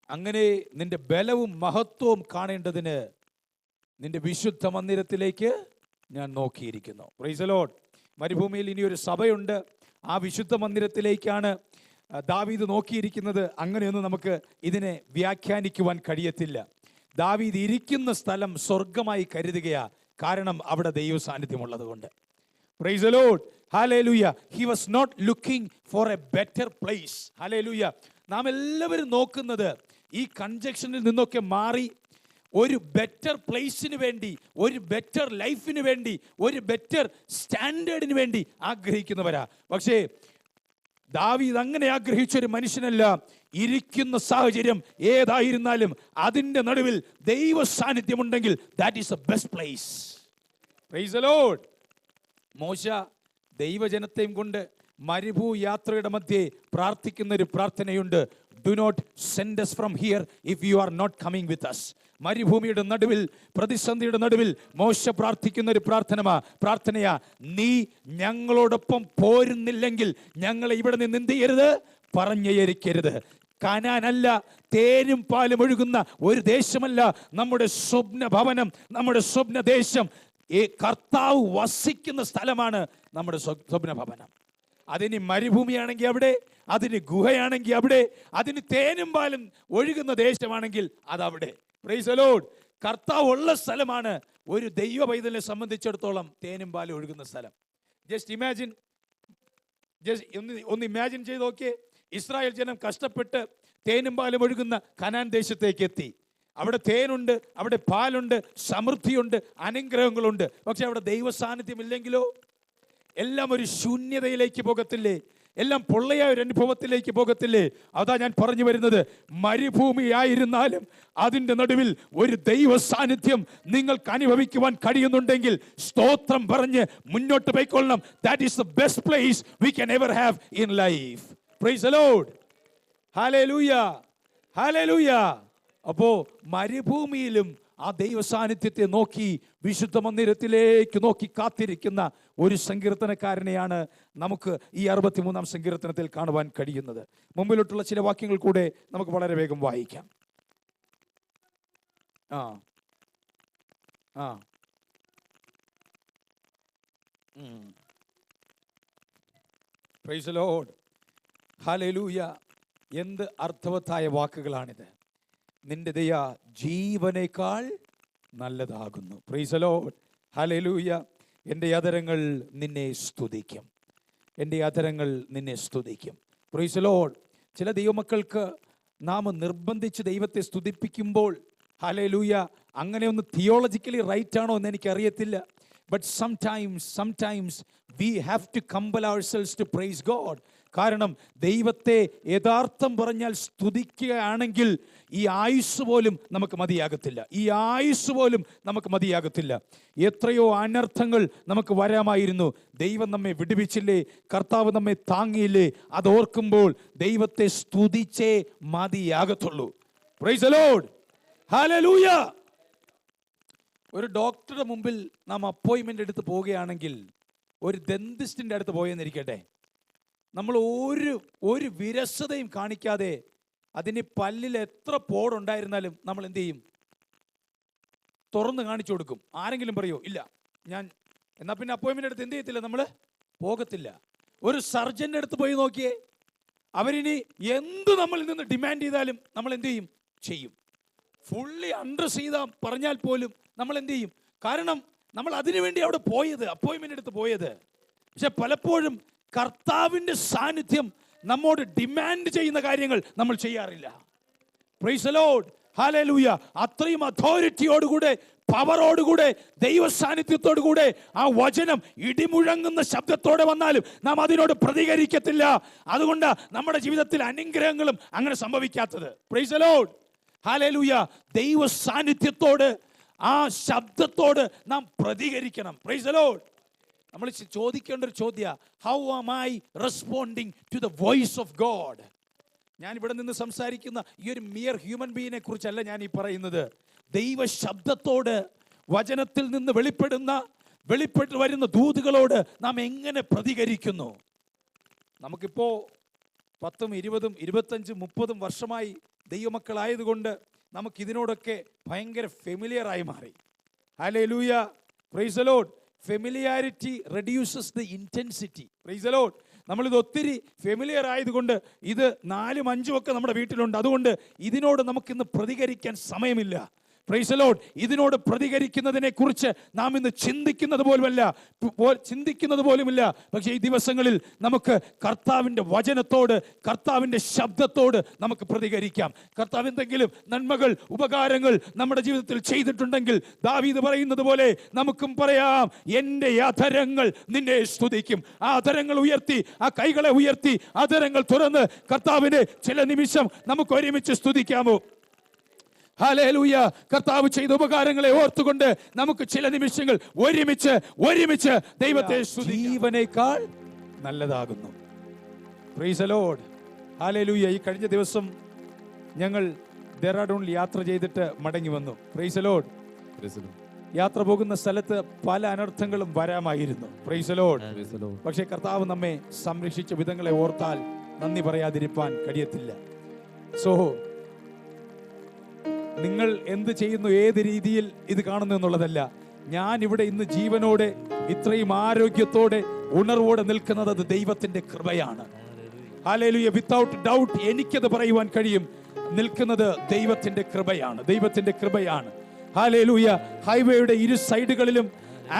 A: അങ്ങനെ നിന്റെ ബലവും മഹത്വവും കാണേണ്ടതിന് നിന്റെ വിശുദ്ധ മന്ദിരത്തിലേക്ക് ഞാൻ നോക്കിയിരിക്കുന്നു. Price the Lord. മരുഭൂമിയിൽ ഇനിയൊരു സഭയുണ്ട്. ആ വിശുദ്ധ മന്ദിരത്തിലേക്കാണ് ദാവീദ് നോക്കിയിരിക്കുന്നത്. അങ്ങനെയൊന്നും നമുക്ക് ഇതിനെ വ്യാഖ്യാനിക്കുവാൻ കഴിയത്തില്ല. ദാവീദ് ഇരിക്കുന്ന സ്ഥലം സ്വർഗമായി കരുതുകയാ. കാരണം അവിടെ ദൈവ സാന്നിധ്യമുള്ളത് കൊണ്ട്. Praise the Lord. Hallelujah. He was not looking for a better place. Hallelujah. നാം എല്ലാവരും നോക്കുന്നത് ഈ കൺജക്ഷനിൽ നിന്നൊക്കെ മാറി ഒരു ബെറ്റർ പ്ലേസിന് വേണ്ടി, ഒരു ബെറ്റർ ലൈഫിന് വേണ്ടി, ഒരു ബെറ്റർ സ്റ്റാൻഡേർഡിന് വേണ്ടി ആഗ്രഹിക്കുന്നവരാ. പക്ഷേ ദാവീദ് അങ്ങനെ ആഗ്രഹിച്ചൊരു മനുഷ്യനല്ല. ഇരിക്കുന്ന സാഹചര്യം ഏതായിരുന്നാലും അതിൻ്റെ നടുവിൽ ദൈവ സാന്നിധ്യമുണ്ടെങ്കിൽ that is a best place. Praise the lord. മോശ ദൈവജനത്തെയും കൊണ്ട് മരുഭൂ യാത്രയുടെ മധ്യേ പ്രാർത്ഥിക്കുന്ന ഒരു പ്രാർത്ഥനയുണ്ട്. Do not send us from here if you are not coming with us. മരുഭൂമിയുടെ നടുവിൽ, പ്രതിസന്ധിയുടെ നടുവിൽ മോശ പ്രാർത്ഥിക്കുന്ന ഒരു പ്രാർത്ഥനയാ, നീ ഞങ്ങളോടൊപ്പം പോരുന്നില്ലെങ്കിൽ ഞങ്ങളെ ഇവിടെ നിന്ന് എന്ത് ചെയ്യരുത്, പറഞ്ഞയക്കരുത്. കാനാനല്ല, തേനും പാലും ഒഴുകുന്ന ഒരു ദേശമല്ല നമ്മുടെ സ്വപ്ന ഭവനം, നമ്മുടെ സ്വപ്ന ദേശം. കർത്താവ് വസിക്കുന്ന സ്ഥലമാണ് നമ്മുടെ സ്വപ്ന ഭവനം. അതിന് മരുഭൂമിയാണെങ്കിൽ അവിടെ, അതിന് ഗുഹയാണെങ്കിൽ അവിടെ, അതിന് തേനും പാലും ഒഴുകുന്ന ദേശമാണെങ്കിൽ അതവിടെ. Price the Lord. കർത്താവ് ഉള്ള സ്ഥലമാണ് ഒരു ദൈവ പൈതലിനെ സംബന്ധിച്ചിടത്തോളം തേനും പാലും ഒഴുകുന്ന സ്ഥലം. ജസ്റ്റ് ഒന്ന് ഇമാജിൻ ചെയ്ത് നോക്കിയേ. ഇസ്രായേൽ ജനം കഷ്ടപ്പെട്ട് തേനും പാലും ഒഴുകുന്ന കനാൻ ദേശത്തേക്ക് എത്തി. അവിടെ തേനുണ്ട്, അവിടെ പാലുണ്ട്, സമൃദ്ധിയുണ്ട്, അനുഗ്രഹങ്ങളുണ്ട്. പക്ഷെ അവിടെ ദൈവ സാന്നിധ്യം ഇല്ലെങ്കിലോ എല്ലാം ഒരു ശൂന്യതയിലേക്ക് പോകത്തില്ലേ? എല്ലാം പൊള്ളയായ ഒരു അനുഭവത്തിലേക്ക് പോകത്തില്ലേ? അതാ ഞാൻ പറഞ്ഞു വരുന്നത്, മരുഭൂമിയായിരുന്നാലും അതിൻ്റെ നടുവിൽ ഒരു ദൈവ സാന്നിധ്യം നിങ്ങൾക്ക് അനുഭവിക്കുവാൻ കഴിയുന്നുണ്ടെങ്കിൽ സ്തോത്രം പറഞ്ഞ് മുന്നോട്ട് പോയിക്കൊള്ളണം. That is the best place we can ever have in life. Praise the Lord. Hallelujah, hallelujah. അപ്പോ മരുഭൂമിയിലും ആ ദൈവ സാന്നിധ്യത്തെ നോക്കി വിശുദ്ധ മന്ദിരത്തിലേക്ക് നോക്കി കാത്തിരിക്കുന്ന ഒരു സങ്കീർത്തനക്കാരനെയാണ് നമുക്ക് ഈ 63-ാം സങ്കീർത്തനത്തിൽ കാണുവാൻ കഴിയുന്നത്. മുമ്പിലോട്ടുള്ള ചില വാക്യങ്ങൾ കൂടെ നമുക്ക് വളരെ വേഗം വായിക്കാം. Praise the Lord. ഹല്ലേലൂയ. എന്ത് അർത്ഥവത്തായ വാക്കുകളാണിത്. നിന്റെ ദയ ജീവനേക്കാൾ നല്ലതാകുന്നു. Praise the Lord. ഹല്ലേലൂയ. എൻ്റെ അധരങ്ങൾ നിന്നെ സ്തുതിക്കും, എൻ്റെ അധരങ്ങൾ നിന്നെ സ്തുതിക്കും. Praise the lord. ചില ദൈവമക്കൾക്ക് നാം നിർബന്ധിച്ച് ദൈവത്തെ സ്തുതിപ്പിക്കുമ്പോൾ, ഹല്ലേലൂയ, അങ്ങനെ ഒന്ന് തിയോളജിക്കലി റൈറ്റ് ആണോ എന്ന് എനിക്കറിയത്തില്ല. But sometimes we have to compel ourselves to praise God. കാരണം ദൈവത്തെ യഥാർത്ഥം പറഞ്ഞാൽ സ്തുതിക്കുകയാണെങ്കിൽ ഈ ആയുസ് പോലും നമുക്ക് മതിയാകത്തില്ല, ഈ ആയുസ് പോലും നമുക്ക് മതിയാകത്തില്ല. എത്രയോ അനർത്ഥങ്ങൾ നമുക്ക് വരാമായിരുന്നു. ദൈവം നമ്മെ വിടുവിച്ചില്ലേ, കർത്താവ് നമ്മെ താങ്ങിയില്ലേ, അതോർക്കുമ്പോൾ ദൈവത്തെ സ്തുതിച്ചേ മതിയാകത്തുള്ളൂ. Praise the Lord. ഹല്ലേലൂയ. ഒരു ഡോക്ടറുടെ മുമ്പിൽ നാം അപ്പോയിൻമെൻ്റ് എടുത്ത് പോവുകയാണെങ്കിൽ, ഒരു ഡെന്റിസ്റ്റിൻ്റെ അടുത്ത് പോയെന്നിരിക്കട്ടെ, നമ്മൾ ഒരു വിരസതയും കാണിക്കാതെ അതിന് പല്ലിൽ എത്ര പോടുണ്ടായിരുന്നാലും നമ്മൾ എന്ത് ചെയ്യും? തുറന്ന് കാണിച്ചു കൊടുക്കും. ആരെങ്കിലും പറയോ? ഇല്ല, ഞാൻ എന്നാൽ പിന്നെ അപ്പോയിൻമെൻ്റ് എടുത്ത് എന്ത് ചെയ്യത്തില്ല, നമ്മൾ പോകത്തില്ല. ഒരു സർജൻ്റെ അടുത്ത് പോയി നോക്കിയേ, അവരിനി എന്ത് നമ്മളിൽ നിന്ന് ഡിമാൻഡ് ചെയ്താലും നമ്മൾ എന്ത് ചെയ്യും? ചെയ്യും. ഫുള്ളി അഡ്രസ് ചെയ്താൽ പറഞ്ഞാൽ പോലും നമ്മൾ എന്ത് ചെയ്യും? കാരണം നമ്മൾ അതിനു വേണ്ടി അവിടെ പോയത്, അപ്പോയിൻമെൻ്റ് എടുത്ത് പോയത്. പക്ഷെ പലപ്പോഴും കർത്താവിൻ്റെ സാന്നിധ്യം നമ്മോട് ഡിമാൻഡ് ചെയ്യുന്ന കാര്യങ്ങൾ നമ്മൾ ചെയ്യാറില്ല. Price the Lord. ഹല്ലേലൂയ. അത്രയും അതോറിറ്റിയോടുകൂടെ, പവറോടുകൂടെ, ദൈവ സാന്നിധ്യത്തോടുകൂടെ ആ വചനം ഇടിമുഴങ്ങുന്ന ശബ്ദത്തോടെ വന്നാലും നാം അതിനോട് പ്രതികരിക്കത്തില്ല. അതുകൊണ്ട് നമ്മുടെ ജീവിതത്തിൽ അനുഗ്രഹങ്ങളും അങ്ങനെ സംഭവിക്കാത്തത്. Praise the Lord. ഹല്ലേലൂയ. ദൈവ സാന്നിധ്യത്തോട്, ആ ശബ്ദത്തോട് നാം പ്രതികരിക്കണം. Praise the lord. നമ്മൾ ചോദിക്കേണ്ട ഒരു ചോദ്യം, how am I responding to the voice of God? ഞാൻ ഇവിടെ നിന്ന് സംസാരിക്കുന്ന ഈ ഒരു മിയർ ഹ്യൂമൻ ബീയിനെ കുറിച്ചല്ല ഞാൻ ഈ പറയുന്നത്. ദൈവ ശബ്ദത്തോട്, വചനത്തിൽ നിന്ന് വെളിപ്പെട്ട് വരുന്ന ദൂതുകളോട് നാം എങ്ങനെ പ്രതികരിക്കുന്നു? നമുക്കിപ്പോൾ 10, 20, 25, 30 വർഷമായി ദൈവമക്കളായതുകൊണ്ട് നമുക്കിതിനോടൊക്കെ ഭയങ്കര ഫെമിലിയറായി മാറി. Hallelujah. Price the Lord. Familiarity reduces the intensity. Price the Lord. നമ്മളിത് ഒത്തിരി ഫെമിലിയർ ആയതുകൊണ്ട് ഇത് 4, 5 ഒക്കെ നമ്മുടെ വീട്ടിലുണ്ട്. അതുകൊണ്ട് ഇതിനോട് നമുക്കിന്ന് പ്രതികരിക്കാൻ സമയമില്ല. പ്രൈസ് ദി ലോർഡ്, ഇതിനോട് പ്രതികരിക്കുന്നതിനെ കുറിച്ച് നാം ഇന്ന് ചിന്തിക്കുന്നത് പോലുമില്ല. പക്ഷേ ഈ ദിവസങ്ങളിൽ നമുക്ക് കർത്താവിൻ്റെ വചനത്തോട്, കർത്താവിൻ്റെ ശബ്ദത്തോട് നമുക്ക് പ്രതികരിക്കാം. കർത്താവ് എന്തെങ്കിലും നന്മകൾ, ഉപകാരങ്ങൾ നമ്മുടെ ജീവിതത്തിൽ ചെയ്തിട്ടുണ്ടെങ്കിൽ ദാവീദ് പറയുന്നത് പോലെ നമുക്കും പറയാം, എൻ്റെ അധരങ്ങൾ നിന്നെ സ്തുതിക്കും. ആ അധരങ്ങൾ ഉയർത്തി, ആ കൈകളെ ഉയർത്തി, അധരങ്ങൾ തുറന്ന് കർത്താവിനെ ചില നിമിഷം നമുക്ക് ഒരുമിച്ച് സ്തുതിക്കാമോ? ഹല്ലേലൂയ. കർത്താവ് ചെയ്ത ഉപകാരങ്ങളെ ഓർത്തുകൊണ്ട് നമുക്ക് ചില നിമിഷങ്ങൾ ഒരുമിച്ച് ദൈവത്തെ ജീവനേക്കാൾ നല്ലതാകുന്നു. Praise the Lord. ഹല്ലേലൂയ. ഈ കഴിഞ്ഞ ദിവസം ഞങ്ങൾ ഡെറാഡൂണിൽ യാത്ര ചെയ്തിട്ട് മടങ്ങി വന്നു. Praise the lord. യാത്ര പോകുന്ന സ്ഥലത്ത് പല അനർത്ഥങ്ങളും വരാമായിരുന്നു. Praise the lord. പക്ഷേ കർത്താവ് നമ്മെ സംരക്ഷിച്ച വിധങ്ങളെ ഓർത്താൽ നന്ദി പറയാതിരിക്കാൻ കഴിയത്തില്ല. നിങ്ങൾ എന്ത് ചെയ്യുന്നു, ഏത് രീതിയിൽ ഇത് കാണുന്നു എന്നുള്ളതല്ല. ഞാൻ ഇവിടെ ഇന്ന് ജീവനോടെ, ഇത്രയും ആരോഗ്യത്തോടെ, ഉണർവോടെ നിൽക്കുന്നത് അത് ദൈവത്തിന്റെ കൃപയാണ്. ഹല്ലേലൂയ. വിത്തൗട്ട് ഡൗട്ട് എനിക്കത് പറയുവാൻ കഴിയും. നിൽക്കുന്നത് ദൈവത്തിന്റെ കൃപയാണ്. ഹല്ലേലൂയ. ഹൈവേയുടെ ഇരു സൈഡുകളിലും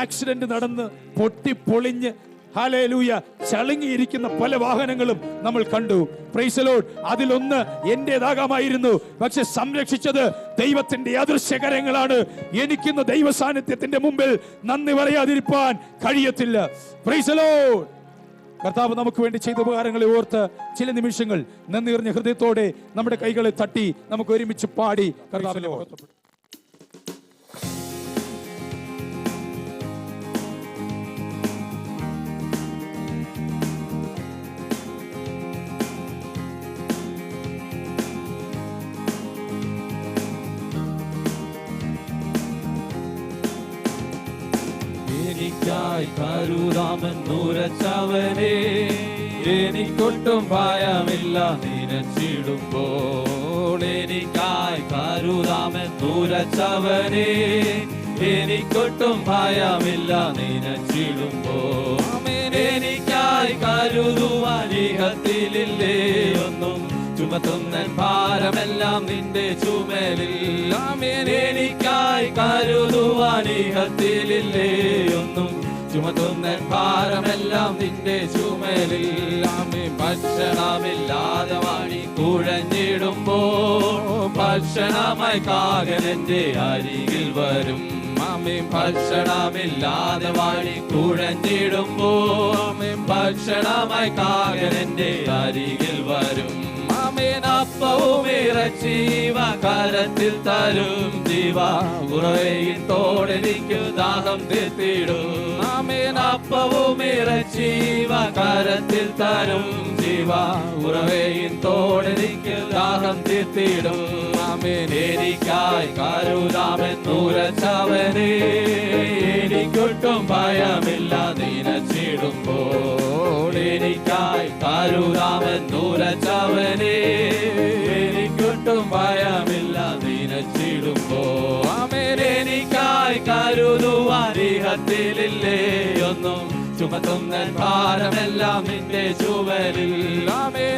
A: ആക്സിഡന്റ് നടന്ന് പൊട്ടിപ്പൊളിഞ്ഞ്, ഹല്ലേലൂയ, ചളുങ്ങിയിരിക്കുന്ന പല വാഹനങ്ങളും നമ്മൾ കണ്ടു. Price the Lord. അതിലൊന്ന് എന്റേതാകാമായിരുന്നു, പക്ഷെ സംരക്ഷിച്ചത് ദൈവത്തിന്റെ അദൃശ്യകരങ്ങളാണ്. എനിക്കിന്ന് ദൈവ സാന്നിധ്യത്തിന്റെ മുമ്പിൽ നന്ദി പറയാതിരിക്കാൻ കഴിയത്തില്ല. Price the Lord. കർത്താവ് നമുക്ക് വേണ്ടി ചെയ്ത ഉപകാരങ്ങളെ ഓർത്ത് ചില നിമിഷങ്ങൾ നന്ദി നിറഞ്ഞ ഹൃദയത്തോടെ നമ്മുടെ കൈകളെ തട്ടി നമുക്ക് ഒരുമിച്ച് പാടി കർത്താവിനെ ഓർത്ത്
B: എനിക്കായി കരുതാമെന്നുരച്ചവനെ, എനിക്കൊട്ടും ഭയമില്ല നിനച്ചിടുമ്പോൾ. എനിക്കായി കരുതാമെന്നുരച്ചവനെ, എനിക്കൊട്ടും ഭയമില്ല നിനച്ചിടുമ്പോൾ. എനിക്കായി കരുതുവാൻ ഇഹത്തിലില്ലേ ഒന്നും, ചുമത്തുന്ന ഭാരമെല്ലാം നിന്റെ ചുമലിൽ. എനിക്കായി കരുതുവാൻ ഇഹത്തിലില്ലേ ഒന്നും, ചുമത്തുന്ന ഭാരമെല്ലാം നിന്റെ ചുമലിൽ. ഭക്ഷണമില്ലാതെ വാടി കുഴഞ്ഞിടുമ്പോ, ഭക്ഷണമായി കാകൻ എന്റെ അരികിൽ വരും. ഭക്ഷണമില്ലാതെ വാടി കുഴഞ്ഞിടുമ്പോ, ഭക്ഷണമായി കാകൻ എന്റെ അരികിൽ വരും. അപ്പവും ഇറച്ചീവ കരത്തിൽ തരും ജീവ, ഉറവയിത്തോടെനിക്ക് ദാഹം തീർത്തിടും. അപ്പവും ഇറച്ചീവ കരത്തിൽ തരും ജീവ, ഉറവയിത്തോടെനിക്ക് ദാഹം തീർത്തിടും. എനിക്കായി കരുതാമെന്നുരച്ചവനെ, എനിക്കൊട്ടും ഭയമില്ല നിനച്ചിടുമ്പോൾ. എനിക്കായി കരുതാമെന്നുരച്ചവനെ, എനിക്കൊട്ടും ഭയമില്ല നിനച്ചിടുമ്പോൾ. എനിക്കായി കരുതുവാൻ ഇഹത്തിലില്ലേ ഒന്നും, ചുമത്തുന്ന ഭാരമെല്ലാം നിന്റെ ചുമലിൽ.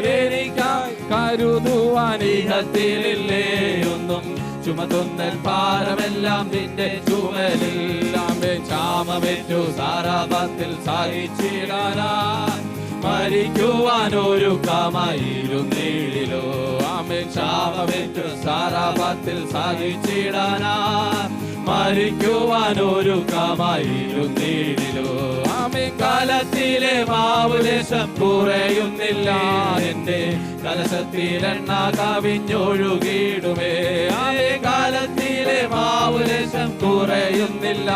B: എനിക്കായി കരുതുവാൻ ഇഹത്തിലില്ലേ ഒന്നും, ചുമത്തുന്ന ഭാരമെല്ലാം നിന്റെ ചുമലിൽ. ക്ഷാമമേറ്റു സാരാപത്തിൽ സഹിച്ചിടാനായി മരിക്കുവാനൊരുക്കമായിരുന്നിടിലോ. ക്ഷാമമേറ്റു സാരാപത്തിൽ സഹിച്ചിടാനായി മരിക്കുവാനൊരുക്കമായിരുന്നിടിലോ. കലത്തിലെ മാവ് ലേശം കുറയുന്നില്ല, എന്റെ കലശത്തിലെണ്ണ കവിഞ്ഞൊഴുകിടുമേ. കാലത്തിലെ മാവ് ലേശം കുറയുന്നില്ല,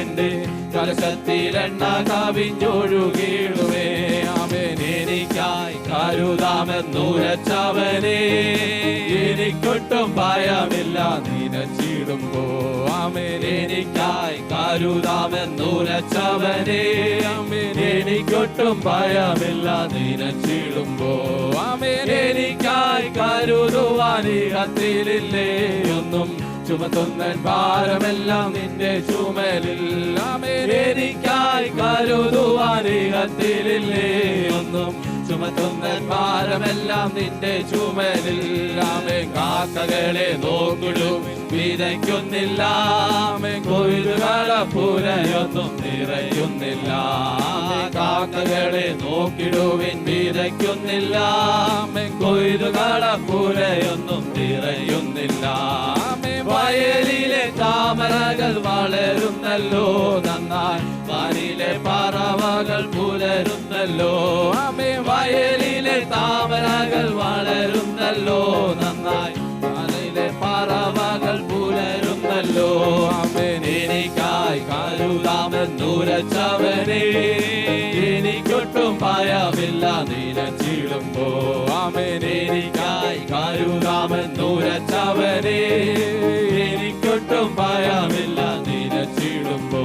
B: എന്റെ കലശത്തിലെണ്ണ കവിഞ്ഞൊഴുകിടുമേ. എനിക്കായി കരുതാമെന്നുരച്ചവനെ, എനിക്കൊട്ടും ഭയമില്ല നിനച്ചിടുമ്പോ. എനിക്കായി കരുതാമെന്നുരച്ചവനെ, എനിക്കൊട്ടും ഭയമില്ല നിനച്ചിടുമ്പോ. എനിക്കായി കരുതുവാൻ ഇഹത്തിലില്ലേ ഒന്നും, ചുമത്തുന്ന ഭാരമെല്ലാം നിന്റെ ചുമലിൽ. എനിക്കായി കരുതുവാൻ ഇഹത്തിലില്ലേ ഒന്നും, ചുമ ചുമത്തുന്ന ഭാരമെല്ലാം നിന്റെ ചുമലിൽ. ആമേൻ. കാക്കകളെ നോക്കിടും വിതയ്ക്കുന്നില്ല, കൊയ്തുകള പുരയൊന്നും നിറയുന്നില്ല. കാക്കകളെ നോക്കിടുവിൻ വിതയ്ക്കുന്നില്ല, കൊയ്തുകള പുരയൊന്നും നിറയുന്നില്ല. വയലിലെ താമരകൾ വളരുന്നല്ലോ നന്നായി, വാനിലെ പറവകൾ പുലരുന്നല്ലോ. ആമേ. വയലിലെ താമരകൾ വളരുന്നല്ലോ നന്നായി, വാനിലെ പറവകൾ പുലരുന്നല്ലോ. ആമേൻ. എനിക്കായി കരുതാമെന്നുരച്ചവനെ, എനിക്കൊട്ടും ഭയമില്ല നിലച്ചിടുമ്പോ. ആമേൻ. എനിക്കായി കരുതാമെന്നുരച്ചവനെ, എനിക്കൊട്ടും ഭയമില്ല നിലച്ചിടുമ്പോ.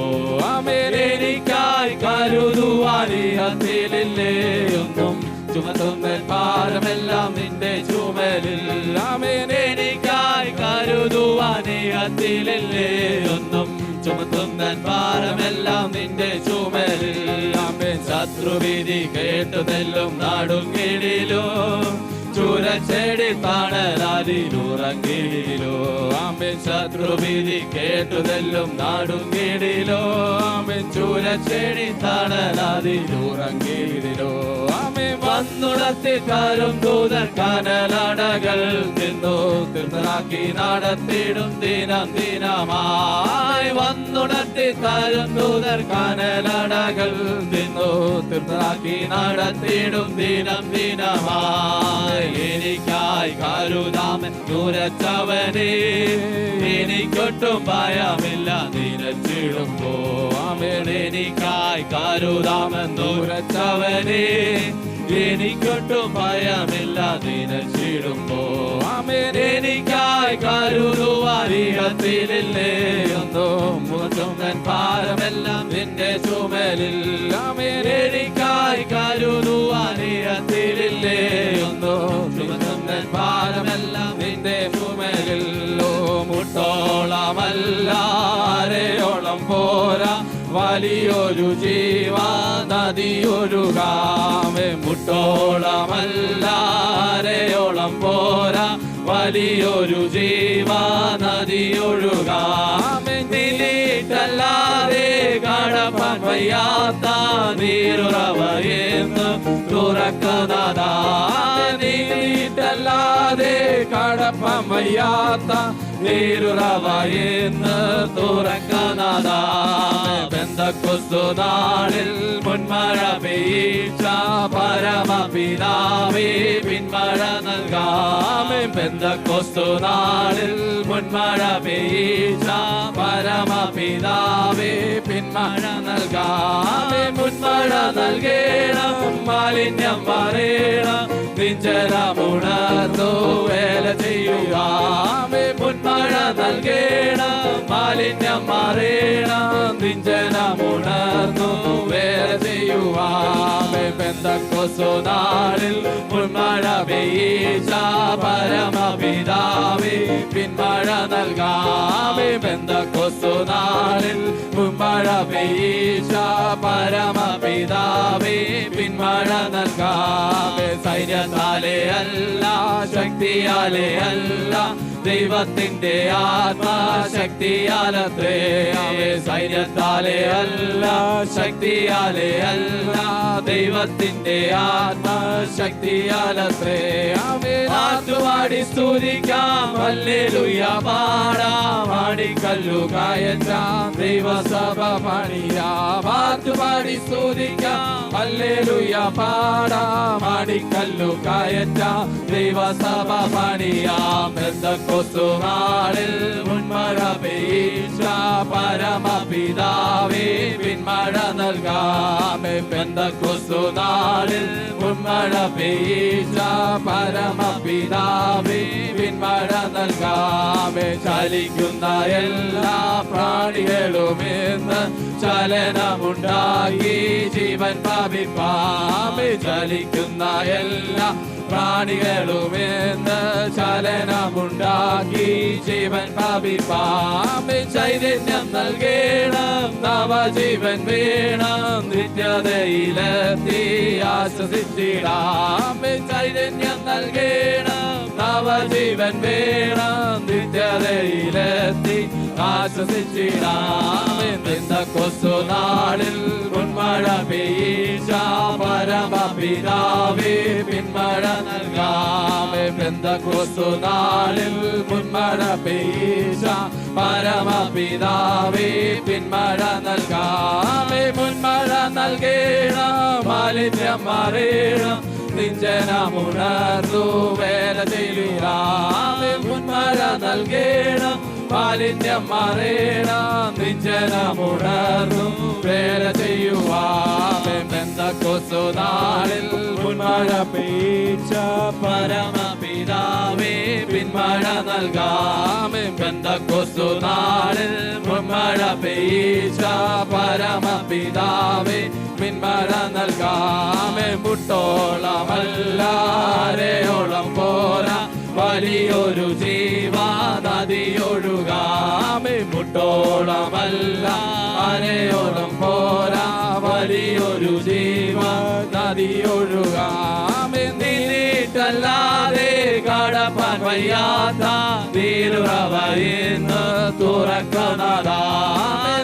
B: ആമേൻ. എനിക്കായി കരുതുവാനിഹത്തിലില്ലേ ഒന്നും, ചുമത്തുന്ന ഭാരമെല്ലാം നിന്റെ ചുമലിൽ. ആമേൻ. എനിക്കായി കരുതുവാനിഹത്തിലില്ലേ ഒന്നും, ചുമത്തുന്ന ഭാരമെല്ലാം നിന്റെ ചുമലിൽ. ആമേൻ. ശത്രുവിധി കേട്ടു നെല്ലും നാടുങ്കിടിലോ, ചൂരച്ചെടി തണലാതിലുറങ്ങിടിലോ. ആമേൻ. ശത്രുവിധി കേട്ടു നെല്ലും നാടുങ്കിടിലോ, ആമേൻ. ചൂരച്ചെടി തണലാതിലുറങ്ങിടിലോ. ആമേൻ. വന്നുണർത്തിക്കാരും ദൂതർ കനലടകൾ തിന്നു തീർത്തനാക്കി നടത്തിടും ദിനം ദിനമായി. വന്നുണർത്തിക്കാരും ദൂതർ കനലടകൾ തിന്നു തീർത്തനാക്കി നടത്തിടും ദിനം ദിനമായി. എനിക്കായി കരുതാമെന്നുരച്ചവനെ, എനിക്കൊട്ടും ഭയമില്ല നിലച്ചിടുമ്പോ. ആമേൻ. എനിക്കായി കരുതാമെന്നുരച്ചവനെ, എനിക്കൊട്ടും ഭയമില്ല നിലച്ചിടുമ്പോ. ആമേൻ. എനിക്കായി കരുതുവാനിഹത്തിലില്ലേ ഒന്നും, ചുമത്തുന്ന ഭാരമെല്ലാം നിന്റെ ചുമലിൽ. ആമേൻ. എനിക്കായി കരുതുവാനിഹത്തിലില്ലേ ഒന്നും, ചുമത്തുന്ന ഭാരമെല്ലാം നിന്റെ ചുമലിൽ. മുട്ടോളമല്ല അരയോളം പോരാ, വലിയൊരു ജീവാ നദിയൊഴുകാമേ. മുട്ടോളമല്ല അരയോളം പോരാ, വലിയൊരു ജീവാ നദിയൊഴുകാമേ. നീലിട്ടല്ലാതെ കടപ്പാൻ വയ്യാത്ത നീരുറവയെന്ന് തുറക്കുന്നതാ. നീലിട്ടല്ലാതെ കടപ്പാൻ വയ്യാത്ത നീരുറവയെന്ന് തുറക്കുന്നതാ. പെന്തക്കോസ്തു നാളിൽ മുൻമഴ പെയ്ച്ച പരമപിതാവേ പിന്മഴ നൽകാമേ. പെന്തക്കോസ്തു നാളിൽ മുൻമഴ പെയ്ച്ച പരമപിതാവേ പിന്മഴ നൽകാമേ. മുൻമഴ നൽകേണം, മാലിന്യം പറയണം, നിഞ്ചലമുണർന്നു വേല ചെയ്യുവാമേ. മുൻമഴ നൽകേണം, മാലിന്യം മാറേണം, നിഞ്ചലമുണർന്നു വേല ചെയ്യുവാമേ. പെന്തക്കോസ്തു നാളിൽ മുൻമഴ പെയ്ച്ച പരമപിതാവേ പിന്മഴ നൽകാമേ. പെന്തക്കോസ്തു നാളിൽ മുൻമഴ പെയ്ച്ച പരമപിതാവേ പിന്മഴ നൽകാമേ. സൈന്യത്താലെ അല്ല, ശക്തിയാലെ അല്ല, ദൈവത്തിന്റെ ആത്മാശക്തിയാലത്രേ. സൈന്യത്താലെ അല്ല, ശക്തിയാലെ അല്ല, ദൈവത്തിന്റെ ആത്മാശക്തിയാലത്രേ. ആറ്റുപാടി സ്തുതിക്കാം, ഹല്ലേലൂയ പാടാം, ആടിക്കല്ലു കയറ്റാം, ദൈവസഭ പണിയാം. ആറ്റുപാടി സ്തുതിക്കാം, ഹല്ലേലൂയ പാടാം, ആടിക്കല്ലു കയറ്റാം, ദൈവസഭ പണിയാം. പെന്തക്കോസ്തു നാളിൽ മുൻമഴ പെയ്ച്ച പരമപിതാവേ പിന്മഴ നൽകാമേ. പെന്തക്കോസ്തു നാളിൽ മുൻമഴ പെയ്ച്ച പരമപിതാവേ പിന്മഴ നൽകാമേ. ചലിക്കുന്ന എല്ലാ പ്രാണികളും ഇന്ന് ചലനമുണ്ടാക്കി ജീവൻ പ്രാപിപ്പാമേ. ചലിക്കുന്ന എല്ലാ പ്രാണികളുമെന്ന് ചലനമുണ്ടാക്കി ജീവൻ പ്രാപിപ്പാമേ. ചൈതന്യം നൽകണം, നവജീവൻ വേണം, നിത്യതയിലെത്തി ആശ്വസിച്ചിടാമേ. ചൈതന്യം നൽകണം, നവജീവൻ വേണം, നിത്യതയിലെത്തി ആശ്വസിച്ചിടാമേ. പെന്തക്കോസ്തു നാളിൽ മുൻമഴ പെയ്യിച്ച പരമപിതാവേ പിന്മഴ നൽകാമേ. പെന്തക്കോസ്തു നാളിൽ മുൻമഴ പെയ്യിച്ച പരമപിതാവേ പിന്മഴ നൽകാമേ. മുൻമഴ നൽകണം, മാലിന്യം മാറേണം, നിഞ്ചനമുണർന്നു വേല ചെയ്തിടാമേ. മുൻമഴ നൽകണം, മാലിന്യം മാറേണം, നിഞ്ചനമുണർന്നു വേല ചെയ്യുവാമേ. പെന്തക്കോസ്തു നാളിൽ മുൻമഴ പെയ്യിച്ച പരമപിതാവേ പിന്മഴ നൽകാമേ. പെന്തക്കോസ്തു നാളിൽ മുൻമഴ പെയ്യിച്ച പരമപിതാവേ പിന്മഴ നൽകാമേ. മുട്ടോളമല്ല അരയോളം പോരാ, വലിയൊരു ജീവനദിയൊഴുകാമേ. മുട്ടോളമല്ല അരയോളം പോരാ, വലിയൊരു ജീവനദിയൊഴുകാമേ. നീട്ടല്ലാതെ കടപ്പാൻ വയ്യാത്ത നീരുറവയിന്ന് തുറക്കുന്നതാ.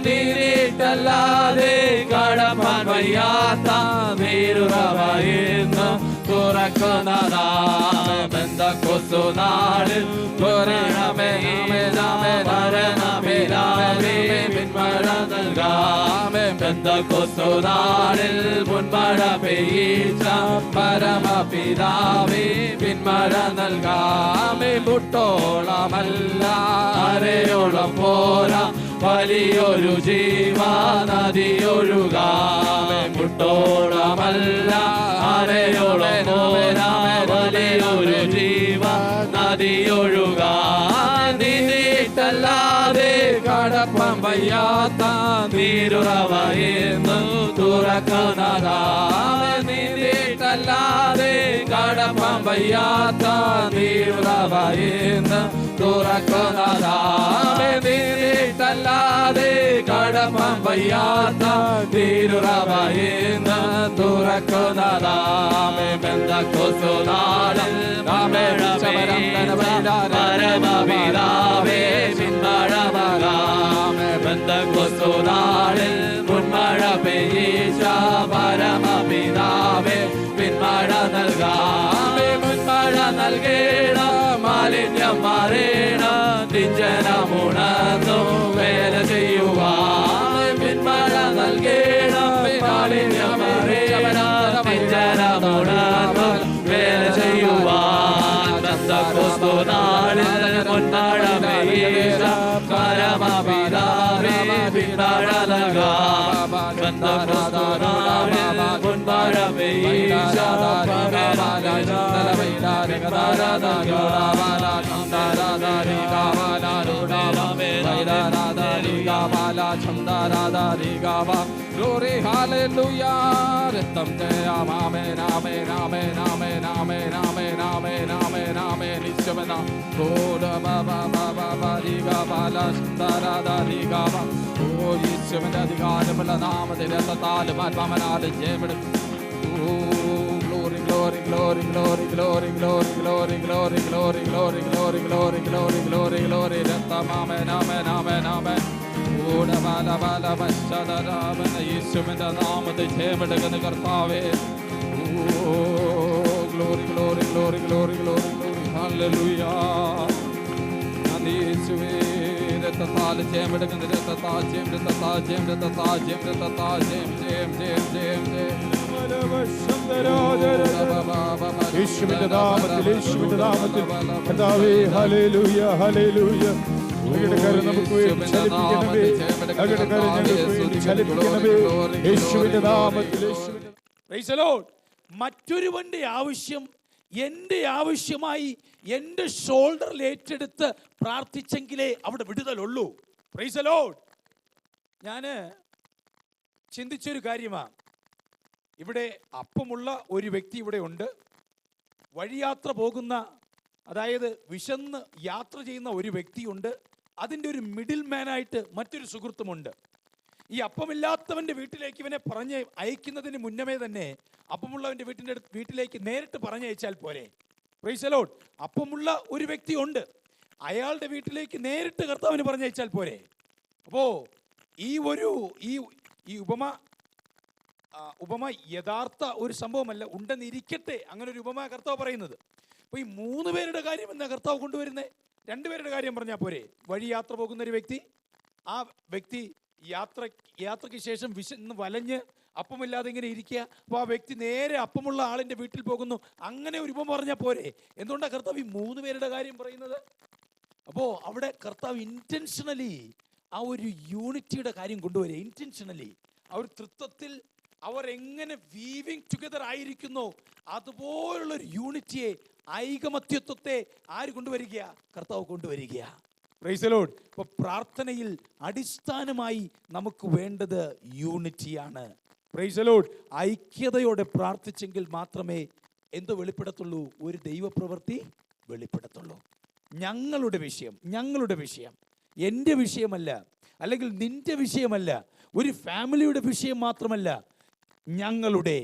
B: നീട്ടല്ലാതെ കടപ്പാൻ വയ്യാത്ത നീരുറവയിന്ന് തുറക്കുന്നതാ. പെന്തക്കോസ്തു നാളിൽ പിന്മഴ നൽകാമേ. പെന്തക്കോസ്തു നാളിൽ മുൻമഴ പെയ്യിച്ച പരമപിതാവേ പിന്മഴ നൽകാമേ. മുട്ടോളമല്ല അരയോളം പോരാ, വലിയൊരു ജീവനദിയൊഴുകാമേ. മുട്ടോളമല്ല അരയോളം പോരാ, വലിയൊരു ജീവനദിയൊഴുകാമേ. നീട്ടല്ലാതെ കടപ്പാൻ വയ്യാത്ത നീരുറവയെന്ന് തുറക്കുന്നതാമേ. നീട്ടല്ലാതെ കടപ്പാൻ വയ്യാത്ത നീരുറവയെന്ന് തുറക്കുന്നതാമേ. നീട്ടല്ലാതെ കടപ്പാൻ വയ്യാത്ത നീരുറവയെന്ന് തുറക്കുന്നതാമേ. പെന്തക്കോസ്തു നാളിൽ പരമപിതാവേ പിന്മഴ നൽകാമേ. പെന്തക്കോസ്തു നാളിൽ മുൻമഴ പെയ്യിച്ച പരമപിതാവേ പിന്മഴ നൽകാമേ. മുൻമഴ നൽകണം, മാലിന്യം മാറേണം, നിഞ്ചനമുണർന്നു വേല ചെയ്യുവാമേ. പിന്മഴ നൽകണം, മാലിന്യം മാറേണം, നിഞ്ചനമുണർന്നു വേല ചെയ്യുവാൻ. പെന്തക്കോസ്തു നാളിൽ മുൻമഴ പെയ്യിച്ച പരമപിതാവേ പിന്മഴ നൽകാം. പെന്തക്കോസ്തു നാളിൽ മുൻമഴ പെയ്യിച്ച Glory, hallelujah. Rhythm jaya, amen, amen, amen, amen, amen, amen, amen, amen, amen. Ishvana, Goda Baba Baba Bariga Bala Sundara Dariga Ba. Oh, Ishvana Digana Balanama, the Tatal, Manamana, Jemid. Oh, glory, glory, glory, glory, glory, glory, glory, glory, glory, glory, glory, glory, glory, glory, glory. Rhythm, amen, amen, amen, amen. യേശുവിന്റെ നാമത്തിൽ ജയമെടുക്കുന്ന കർത്താവേ. Glory glory glory glory glory glory hallelujah. നന്ദി യേശുവേ. രക്തത്താൽ ജയമെടുക്കുന്ന രക്തത്താൽ ജയം രക്തത്താൽ ജയം രക്തത്താൽ ജയം രക്തത്താൽ ജയം ജയം ജയം ജയം ജയം.
A: യേശുവിന്റെ നാമത്തിൽ യേശുവിന്റെ നാമത്തിൽ കർത്താവേ ഹല്ലേലൂയ ഹല്ലേലൂയ. അങ്ങയുടെ കരം നമുക്ക് വേണ്ടി ചലിപ്പിക്കണമേ. അങ്ങയുടെ കരം ഞങ്ങൾക്ക് വേണ്ടി ചലിപ്പിക്കണമേ. യേശുവിന്റെ നാമത്തിൽ യേശുവിന്റെ.
C: Price the Lord. മറ്റൊരുവന്റെ ആവശ്യം എൻ്റെ ആവശ്യമായി എൻ്റെ ഷോൾഡറിൽ ഏറ്റെടുത്ത് പ്രാർത്ഥിച്ചെങ്കിലേ അവിടെ വിടുതലുള്ളൂ. Price the Lord. ഞാൻ ചിന്തിച്ചൊരു കാര്യമാണ്. ഇവിടെ അപ്പമുള്ള ഒരു വ്യക്തി ഇവിടെ ഉണ്ട്. വഴിയാത്ര പോകുന്ന, അതായത് വിശന്ന് യാത്ര ചെയ്യുന്ന ഒരു വ്യക്തിയുണ്ട്. അതിൻ്റെ ഒരു മിഡിൽ മാനായിട്ട് മറ്റൊരു സുഹൃത്തുമുണ്ട്. ഈ അപ്പമില്ലാത്തവൻ്റെ വീട്ടിലേക്ക് ഇവനെ പറഞ്ഞ് അയക്കുന്നതിന് മുന്നമേ തന്നെ അപ്പമുള്ളവൻ്റെ വീട്ടിലേക്ക് നേരിട്ട് പറഞ്ഞയച്ചാൽ പോരെ? Price the Lord. അപ്പമുള്ള ഒരു വ്യക്തിയുണ്ട്, അയാളുടെ വീട്ടിലേക്ക് നേരിട്ട് കർത്താവിന് പറഞ്ഞയച്ചാൽ പോരെ? അപ്പോൾ ഈ ഉപമ യഥാർത്ഥ ഒരു സംഭവമല്ല, ഉണ്ടെന്നിരിക്കട്ടെ അങ്ങനെ ഒരു ഉപമ കർത്താവ് പറയുന്നത്. അപ്പോൾ ഈ 3 പേരുടെ കാര്യം എന്നാ കർത്താവ് കൊണ്ടുവരുന്നത്? 2 പേരുടെ കാര്യം പറഞ്ഞാൽ പോരെ? വഴി യാത്ര പോകുന്ന ഒരു വ്യക്തി, ആ വ്യക്തി യാത്രയ്ക്ക് ശേഷം വിശന്ന് വലഞ്ഞ് അപ്പമില്ലാതെ ഇങ്ങനെ ഇരിക്കുക. അപ്പോൾ ആ വ്യക്തി നേരെ അപ്പമുള്ള ആളിൻ്റെ വീട്ടിൽ പോകുന്നു. അങ്ങനെ ഒരു ഉപമ പറഞ്ഞാൽ പോരെ? എന്തുകൊണ്ടാണ് കർത്താവ് ഈ 3 പേരുടെ കാര്യം പറയുന്നത്? അപ്പോൾ അവിടെ കർത്താവ് ഇൻറ്റൻഷനലി ആ ഒരു യൂണിറ്റിയുടെ കാര്യം കൊണ്ടുവരിക. ഇൻറ്റൻഷനലി ആ ഒരു തൃത്വത്തിൽ അവർ എങ്ങനെ വീവിങ് ടുഗദർ ആയിരിക്കുന്നോ അതുപോലുള്ളൊരു യൂണിറ്റിയെ, ഐകമത്യത്വത്തെ ആര് കൊണ്ടുവരിക? കർത്താവ് കൊണ്ടുവരിക. Praise the lord. ഇപ്പോൾ പ്രാർത്ഥനയിൽ അടിസ്ഥാനമായി നമുക്ക് വേണ്ടത് യൂണിറ്റിയാണ്. Praise the lord. ഐക്യതയോടെ പ്രാർത്ഥിച്ചെങ്കിൽ മാത്രമേ എന്ത് വെളിപ്പെടത്തുള്ളൂ? ഒരു ദൈവപ്രവൃത്തി വെളിപ്പെടത്തുള്ളൂ. ഞങ്ങളുടെ വിഷയം എൻ്റെ വിഷയമല്ല, അല്ലെങ്കിൽ നിന്റെ വിഷയമല്ല, ഒരു ഫാമിലിയുടെ വിഷയം മാത്രമല്ല, ഞങ്ങളുടെ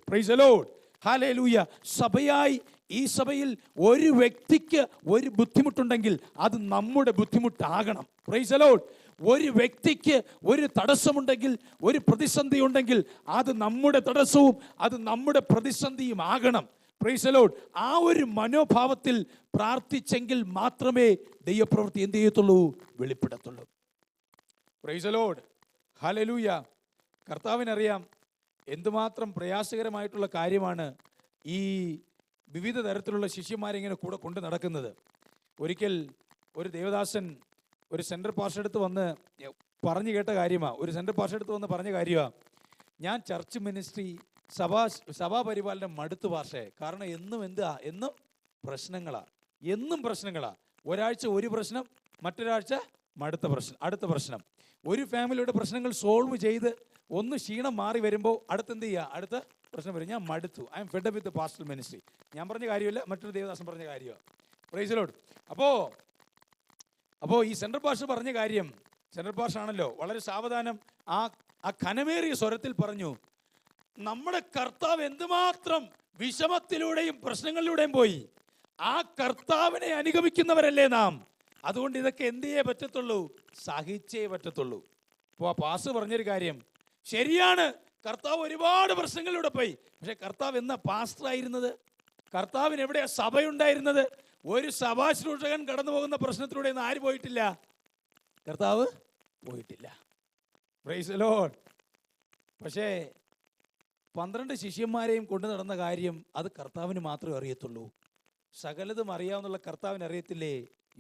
C: പ്രൈസ് ദി ലോർഡ്. ഹല്ലേലൂയ. സഭയായി ഈ സഭയിൽ ഒരു വ്യക്തിക്ക് ഒരു ബുദ്ധിമുട്ടുണ്ടെങ്കിൽ അത് നമ്മുടെ ബുദ്ധിമുട്ടാകണം. Price the Lord. ഒരു വ്യക്തിക്ക് ഒരു തടസ്സമുണ്ടെങ്കിൽ, ഒരു പ്രതിസന്ധി ഉണ്ടെങ്കിൽ അത് നമ്മുടെ തടസ്സവും അത് നമ്മുടെ പ്രതിസന്ധിയും ആകണം. Praise the lord. ആ ഒരു മനോഭാവത്തിൽ പ്രാർത്ഥിച്ചെങ്കിൽ മാത്രമേ ദൈവപ്രവൃത്തി എന്ത് ചെയ്യത്തുള്ളൂ? വെളിപ്പെടത്തുള്ളൂ. Praise the Lord. ഹല്ലേലൂയ. കർത്താവിനറിയാം എന്തുമാത്രം പ്രയാസകരമായിട്ടുള്ള കാര്യമാണ് ഈ വിവിധ തരത്തിലുള്ള ശിഷ്യന്മാരെ ഇങ്ങനെ കൂടെ കൊണ്ട് നടക്കുന്നത്. ഒരിക്കൽ ഒരു ദേവദാസൻ ഒരു സെൻട്രൽ പാസ്റ്റർ അടുത്ത് വന്ന് പറഞ്ഞു കേട്ട കാര്യമാണ്. ഒരു സെൻട്രൽ പാസ്റ്റർ അടുത്ത് വന്ന് പറഞ്ഞ കാര്യമാണ്, ഞാൻ ചർച്ച് മിനിസ്ട്രി സഭാപരിപാലനം മടുത്തു പാസ്റ്റേ. കാരണം എന്നും പ്രശ്നങ്ങളാണ്. ഒരാഴ്ച ഒരു പ്രശ്നം, മറ്റൊരാഴ്ച അടുത്ത പ്രശ്നം. ഒരു ഫാമിലിയുടെ പ്രശ്നങ്ങൾ സോൾവ് ചെയ്ത് ഒന്ന് ക്ഷീണം മാറി വരുമ്പോൾ അടുത്ത പ്രശ്നം വരും. ഞാൻ മടുത്തു. I'm fed up with pastoral ministry. ഞാൻ പറഞ്ഞ കാര്യമല്ല, മറ്റൊരു ദേവദാസൻ പറഞ്ഞ കാര്യമാണ്. Praise the Lord. അപ്പോൾ ഈ സെൻട്രൽ പാസ്റ്റർ പറഞ്ഞ കാര്യം, സെൻട്രൽ പാസ്റ്റർ ആണല്ലോ, വളരെ സാവധാനം ആ ഘനമേറിയ സ്വരത്തിൽ പറഞ്ഞു, നമ്മുടെ കർത്താവ് എന്തുമാത്രം വിഷമത്തിലൂടെയും പ്രശ്നങ്ങളിലൂടെയും പോയി. ആ കർത്താവിനെ അനുഗമിക്കുന്നവരല്ലേ നാം. അതുകൊണ്ട് ഇതൊക്കെ എന്ത് ചെയ്യേ പറ്റത്തുള്ളൂ? സഹിച്ചേ പറ്റത്തുള്ളൂ. അപ്പോൾ ആ പാസ്റ്റർ പറഞ്ഞൊരു കാര്യം ശരിയാണ്, കർത്താവ് ഒരുപാട് പ്രശ്നങ്ങളിലൂടെ പോയി. പക്ഷെ കർത്താവ് എന്നാ പാസ്റ്റർ ആയിരുന്നത്? കർത്താവിന് എവിടെയാ സഭയുണ്ടായിരുന്നത്? ഒരു സഭാശുശ്രൂഷകൻ കടന്നു പോകുന്ന പ്രശ്നത്തിലൂടെ ഒന്നും ആര് പോയിട്ടില്ല? കർത്താവ് പോയിട്ടില്ല. Price the lord. പക്ഷേ 12 ശിഷ്യന്മാരെയും കൊണ്ടു നടന്ന കാര്യം അത് കർത്താവിന് മാത്രമേ അറിയത്തുള്ളൂ. സകലതും അറിയാവുന്നുള്ള കർത്താവിന് അറിയത്തില്ലേ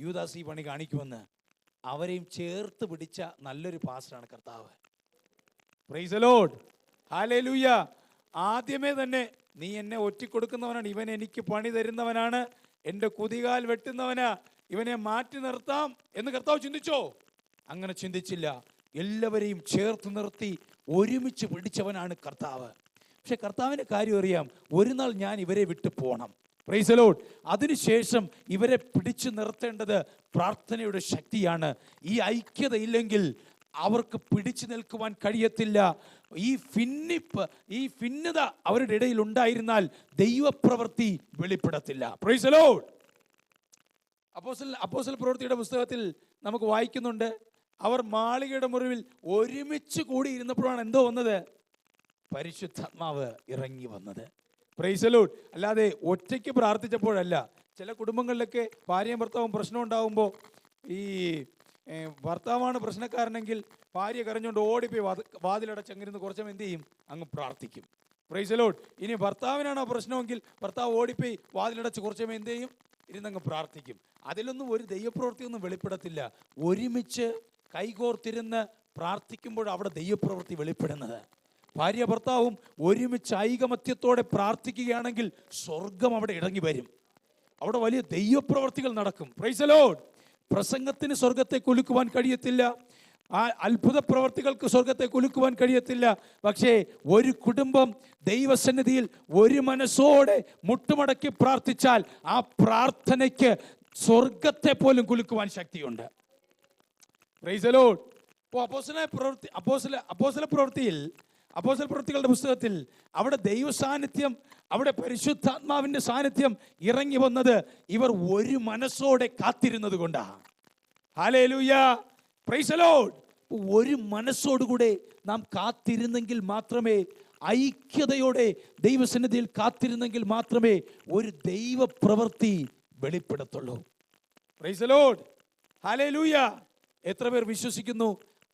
C: യൂദാസ് ഈ പണി കാണിക്കുമെന്ന്? അവരെയും ചേർത്ത് പിടിച്ച നല്ലൊരു പാസ്റ്ററാണ് കർത്താവ്. Price the Lord. ഹല്ലേലൂയ. ആദ്യമേ തന്നെ നീ എന്നെ ഒറ്റിക്കൊടുക്കുന്നവനാണ്, ഇവൻ എനിക്ക് പണി തരുന്നവനാണ്, എൻ്റെ കുതികാൽ വെട്ടുന്നവനാ, ഇവനെ മാറ്റി നിർത്താം എന്ന് കർത്താവ് ചിന്തിച്ചോ? അങ്ങനെ ചിന്തിച്ചില്ല. എല്ലാവരെയും ചേർത്ത് നിർത്തി ഒരുമിച്ച് പിടിച്ചവനാണ് കർത്താവ്. പക്ഷെ കർത്താവിന് കാര്യം അറിയാം, ഒരു നാൾ ഞാൻ ഇവരെ വിട്ടു പോകണം. Price the Lord. അതിനുശേഷം ഇവരെ പിടിച്ചു നിർത്തേണ്ടത് പ്രാർത്ഥനയുടെ ശക്തിയാണ്. ഈ ഐക്യത ഇല്ലെങ്കിൽ അവർക്ക് പിടിച്ചു നിൽക്കുവാൻ കഴിയത്തില്ല. ഈ ഭിന്നത അവരുടെ ഇടയിൽ ഉണ്ടായിരുന്നാൽ ദൈവപ്രവൃത്തി വെളിപ്പെടത്തില്ല. Price the Lord. അപ്പോസ്തല പ്രവൃത്തിയുടെ പുസ്തകത്തിൽ നമുക്ക് വായിക്കുന്നുണ്ട്, അവർ മാളികയുടെ മുറിവിൽ ഒരുമിച്ച് കൂടി ഇരുന്നപ്പോഴാണ് എന്തോ വന്നത്? പരിശുദ്ധാത്മാവ് ഇറങ്ങി വന്നത്. Price the Lord. അല്ലാതെ ഒറ്റയ്ക്ക് പ്രാർത്ഥിച്ചപ്പോഴല്ല. ചില കുടുംബങ്ങളിലൊക്കെ ഭാര്യയും ഭർത്താവും പ്രശ്നം ഉണ്ടാകുമ്പോൾ ഈ ഭർത്താവാണ് പ്രശ്നക്കാരനെങ്കിൽ ഭാര്യ കരഞ്ഞുകൊണ്ട് ഓടിപ്പോയി വാതിലടച്ചങ്ങിരുന്ന് കുറച്ചും എന്ത് ചെയ്യും? അങ്ങ് പ്രാർത്ഥിക്കും. Price the Lord. ഇനി ഭർത്താവിനാണോ പ്രശ്നമെങ്കിൽ ഭർത്താവ് ഓടിപ്പോയി വാതിലടച്ച് കുറച്ചും എന്ത് ചെയ്യും? ഇരുന്നങ്ങ് പ്രാർത്ഥിക്കും. അതിലൊന്നും ഒരു ദൈവപ്രവൃത്തിയൊന്നും വെളിപ്പെടത്തില്ല. ഒരുമിച്ച് കൈകോർത്തിരുന്ന് പ്രാർത്ഥിക്കുമ്പോൾ അവിടെ ദൈവപ്രവൃത്തി വെളിപ്പെടുന്നത്. ഭാര്യ ഭർത്താവും ഒരുമിച്ച് ഐകമത്യത്തോടെ പ്രാർത്ഥിക്കുകയാണെങ്കിൽ സ്വർഗം അവിടെ ഇറങ്ങി വരും. അവിടെ വലിയ ദൈവപ്രവൃത്തികൾ നടക്കും. Price the Lord. പ്രസംഗത്തിന് സ്വർഗത്തെ കുലുക്കുവാൻ കഴിയത്തില്ല. ആ അത്ഭുത പ്രവർത്തികൾക്ക് സ്വർഗത്തെ കുലുക്കുവാൻ കഴിയത്തില്ല. പക്ഷേ ഒരു കുടുംബം ദൈവസന്നിധിയിൽ ഒരു മനസ്സോടെ മുട്ടുമടക്കി പ്രാർത്ഥിച്ചാൽ ആ പ്രാർത്ഥനയ്ക്ക് സ്വർഗത്തെ പോലും കുലുക്കുവാൻ ശക്തിയുണ്ട്. Price the lord. ഇപ്പോൾ അപ്പോസ്തല പ്രവൃത്തികളുടെ പുസ്തകത്തിൽ അവിടെ ദൈവ സാന്നിധ്യം, അവിടെ പരിശുദ്ധാത്മാവിന്റെ സാന്നിധ്യം ഇറങ്ങി വന്നത് ഇവർ ഒരു മനസ്സോടെ കാത്തിരുന്നത് കൊണ്ടാണ്. Hallelujah, price the Lord. ഒരു മനസ്സോടുകൂടെ നാം കാത്തിരുന്നെങ്കിൽ മാത്രമേ, ഐക്യതയോടെ ദൈവസന്നിധിയിൽ കാത്തിരുന്നെങ്കിൽ മാത്രമേ ഒരു ദൈവ പ്രവൃത്തി വെളിപ്പെടത്തുള്ളൂ. Praise the Lord, hallelujah. എത്ര പേർ വിശ്വസിക്കുന്നു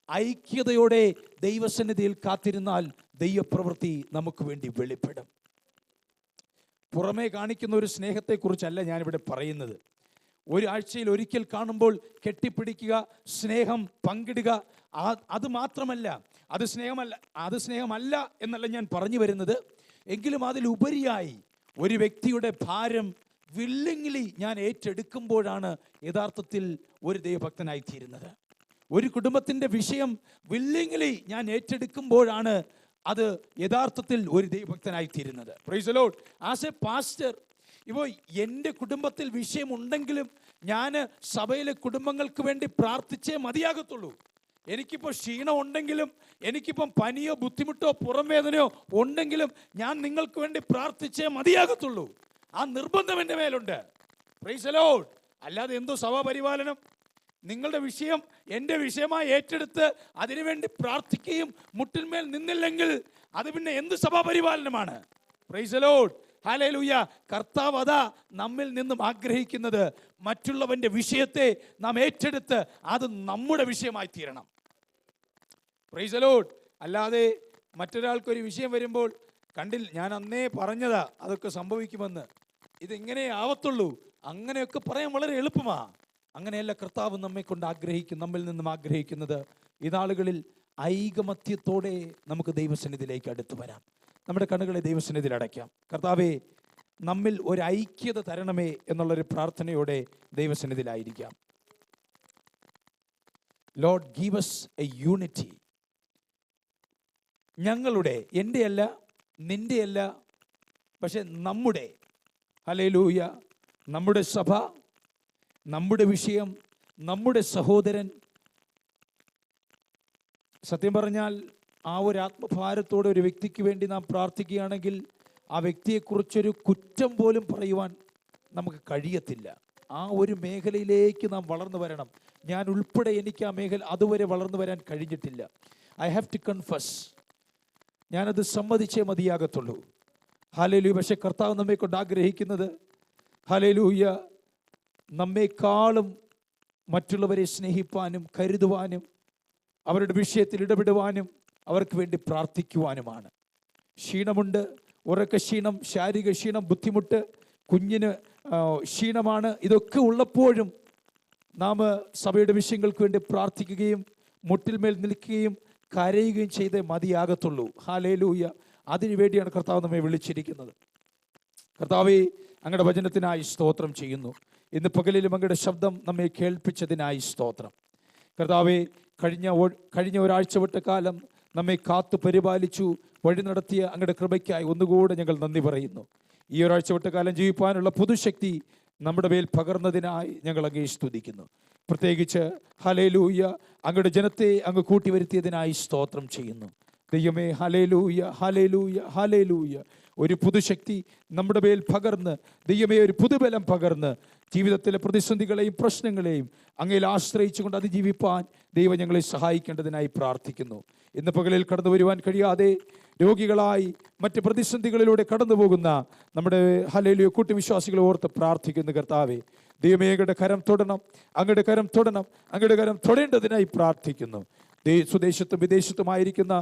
C: ഐക്യതയോടെ ദൈവസന്നിധിയിൽ കാത്തിരുന്നാൽ ദൈവപ്രവൃത്തി നമുക്ക് വേണ്ടി വെളിപ്പെടും? പുറമേ കാണിക്കുന്ന ഒരു സ്നേഹത്തെക്കുറിച്ചല്ല ഞാനിവിടെ പറയുന്നത്. ഒരാഴ്ചയിൽ ഒരിക്കൽ കാണുമ്പോൾ കെട്ടിപ്പിടിക്കുക, സ്നേഹം പങ്കിടുക, അത് മാത്രമല്ല, അത് സ്നേഹമല്ല എന്നല്ല ഞാൻ പറഞ്ഞു വരുന്നത്. എങ്കിലും അതിലുപരിയായി ഒരു വ്യക്തിയുടെ ഭാരം വില്ലിംഗ്ലി ഞാൻ ഏറ്റെടുക്കുമ്പോഴാണ് യഥാർത്ഥത്തിൽ ഒരു ദൈവഭക്തനായി തീരുന്നത്. ഒരു കുടുംബത്തിൻ്റെ വിഷയം വില്ലിംഗ്ലി ഞാൻ ഏറ്റെടുക്കുമ്പോഴാണ് അത് യഥാർത്ഥത്തിൽ ഒരു ദൈവഭക്തനായി തീരുന്നത്. Price the Lord. As A pastor, ഇപ്പോൾ എൻ്റെ കുടുംബത്തിൽ വിഷയമുണ്ടെങ്കിലും ഞാൻ സഭയിലെ കുടുംബങ്ങൾക്ക് വേണ്ടി പ്രാർത്ഥിച്ചേ മതിയാകത്തുള്ളൂ. എനിക്കിപ്പോൾ ക്ഷീണം ഉണ്ടെങ്കിലും, എനിക്കിപ്പം പനിയോ ബുദ്ധിമുട്ടോ പുറം വേദനയോ ഉണ്ടെങ്കിലും ഞാൻ നിങ്ങൾക്ക് വേണ്ടി പ്രാർത്ഥിച്ചേ മതിയാകത്തുള്ളൂ. ആ നിർബന്ധം എൻ്റെ മേലുണ്ട്. Price the Lord. അല്ലാതെ എന്തോ സഭാപരിപാലനം, നിങ്ങളുടെ വിഷയം എൻ്റെ വിഷയമായി ഏറ്റെടുത്ത് അതിനുവേണ്ടി പ്രാർത്ഥിക്കുകയും മുട്ടിന്മേൽ നിന്നില്ലെങ്കിൽ അത് പിന്നെ എന്ത് സഭാപരിപാലനമാണ്? Praise the Lord, hallelujah. കർത്താവ് അതാ നമ്മിൽ നിന്നും ആഗ്രഹിക്കുന്നത്. മറ്റുള്ളവൻ്റെ വിഷയത്തെ നാം ഏറ്റെടുത്ത് അത് നമ്മുടെ വിഷയമായി തീരണം. Price the Lord. അല്ലാതെ മറ്റൊരാൾക്കൊരു വിഷയം വരുമ്പോൾ കണ്ടിൽ, ഞാൻ അന്നേ പറഞ്ഞതാ അതൊക്കെ സംഭവിക്കുമെന്ന്, ഇതിങ്ങനെ ആവത്തുള്ളൂ, അങ്ങനെയൊക്കെ പറയാൻ വളരെ എളുപ്പമാണ്. അങ്ങനെയല്ല കർത്താവ് നമ്മിൽ നിന്നും ആഗ്രഹിക്കുന്നത്. ഈ നാളുകളിൽ ഐകമത്യത്തോടെ നമുക്ക് ദൈവസന്നിധിയിലേക്ക് അടുത്തു വരാം. നമ്മുടെ കണ്ണുകളെ ദൈവസന്നിധിയിൽ അടയ്ക്കാം. കർത്താവേ, നമ്മിൽ ഒരു ഐക്യത തരണമേ എന്നുള്ളൊരു പ്രാർത്ഥനയോടെ ദൈവസന്നിധിയിലായിരിക്കാം. Lord, give us a unity. ഞങ്ങളുടെ, എൻ്റെയല്ല, നിൻ്റെയല്ല, പക്ഷെ നമ്മുടെ, ഹല്ലേലൂയ, നമ്മുടെ സഭ, നമ്മുടെ വിഷയം, നമ്മുടെ സഹോദരൻ. സത്യം പറഞ്ഞാൽ ആ ഒരു ആത്മഭാരത്തോടെ ഒരു വ്യക്തിക്ക് വേണ്ടി നാം പ്രാർത്ഥിക്കുകയാണെങ്കിൽ ആ വ്യക്തിയെക്കുറിച്ചൊരു കുറ്റം പോലും പറയുവാൻ നമുക്ക് കഴിയത്തില്ല. ആ ഒരു മേഖലയിലേക്ക് നാം വളർന്നു വരണം. ഞാൻ ഉൾപ്പെടെ എനിക്ക് ആ മേഖല അതുവരെ വളർന്നു വരാൻ കഴിഞ്ഞിട്ടില്ല. I have to confess. ഞാനത് സമ്മതിച്ചേ മതിയാകത്തുള്ളൂ. ഹല്ലേലൂയ. പക്ഷെ കർത്താവ് നമ്മെ കൊണ്ട് ആഗ്രഹിക്കുന്നത്, ഹല്ലേലൂയ, നമ്മെക്കാളും മറ്റുള്ളവരെ സ്നേഹിപ്പാനും കരുതുവാനും അവരുടെ വിഷയത്തിൽ ഇടപെടുവാനും അവർക്ക് വേണ്ടി പ്രാർത്ഥിക്കുവാനുമാണ്. ക്ഷീണമുണ്ട്, ഉറക്കക്ഷീണം, ശാരീരിക ക്ഷീണം, ബുദ്ധിമുട്ട്, കുഞ്ഞിന് ക്ഷീണമാണ്. ഇതൊക്കെ ഉള്ളപ്പോഴും നാം സഭയുടെ വിഷയങ്ങൾക്ക് വേണ്ടി പ്രാർത്ഥിക്കുകയും മുട്ടിൽമേൽ നിൽക്കുകയും കരയുകയും ചെയ്തേ മതിയാകത്തുള്ളൂ. ഹല്ലേലൂയ. അതിനു വേണ്ടിയാണ് കർത്താവ് നമ്മെ വിളിച്ചിരിക്കുന്നത്. കർത്താവേ, അങ്ങയുടെ വചനത്തിനായി സ്തോത്രം ചെയ്യുന്നു. ഇന്ന് പകലിലും അങ്ങയുടെ ശബ്ദം നമ്മെ കേൾപ്പിച്ചതിനായി സ്തോത്രം. കർത്താവേ, കഴിഞ്ഞ ഒരാഴ്ച വിട്ട കാലം നമ്മെ കാത്തു പരിപാലിച്ചു വഴി നടത്തിയ അങ്ങയുടെ കൃപയ്ക്കായി ഒന്നുകൂടെ ഞങ്ങൾ നന്ദി പറയുന്നു. ഈ ഒരാഴ്ച വിട്ട കാലം ജീവിപ്പാനുള്ള പുതുശക്തി നമ്മുടെ മേൽ പകർന്നതിനായി ഞങ്ങൾ അങ്ങയെ സ്തുതിക്കുന്നു. പ്രത്യേകിച്ച് ഹല്ലേലൂയ, അങ്ങയുടെ ജനത്തെ അങ്ങ് കൂട്ടിവരുത്തിയതിനായി സ്തോത്രം ചെയ്യുന്നു. ദൈവമേ, ഹല്ലേലൂയ, ഹല്ലേലൂയ, ഹല്ലേലൂയ. ഒരു പുതുശക്തി നമ്മുടെ മേൽ പകർന്ന്, ദൈവമേ, ഒരു പുതുബലം പകർന്ന് ജീവിതത്തിലെ പ്രതിസന്ധികളെയും പ്രശ്നങ്ങളെയും അങ്ങയിൽ ആശ്രയിച്ചുകൊണ്ട് അതിജീവിപ്പാൻ ദൈവം ഞങ്ങളെ സഹായിക്കേണ്ടതിനായി പ്രാർത്ഥിക്കുന്നു. ഇന്ന് പകലിൽ കടന്നു വരുവാൻ കഴിയാതെ രോഗികളായി മറ്റ് പ്രതിസന്ധികളിലൂടെ കടന്നു പോകുന്ന നമ്മുടെ ഹല്ലേലൂയ കൂട്ടുവിശ്വാസികളെ ഓർത്ത് പ്രാർത്ഥിക്കുന്നു. കർത്താവേ, ദൈവമേ, അങ്ങയുടെ കരം തൊടണം, അങ്ങയുടെ കരം തൊടണം, അങ്ങയുടെ കരം തൊടേണ്ടതിനായി പ്രാർത്ഥിക്കുന്നു. സ്വദേശത്തും വിദേശത്തുമായിരിക്കുന്ന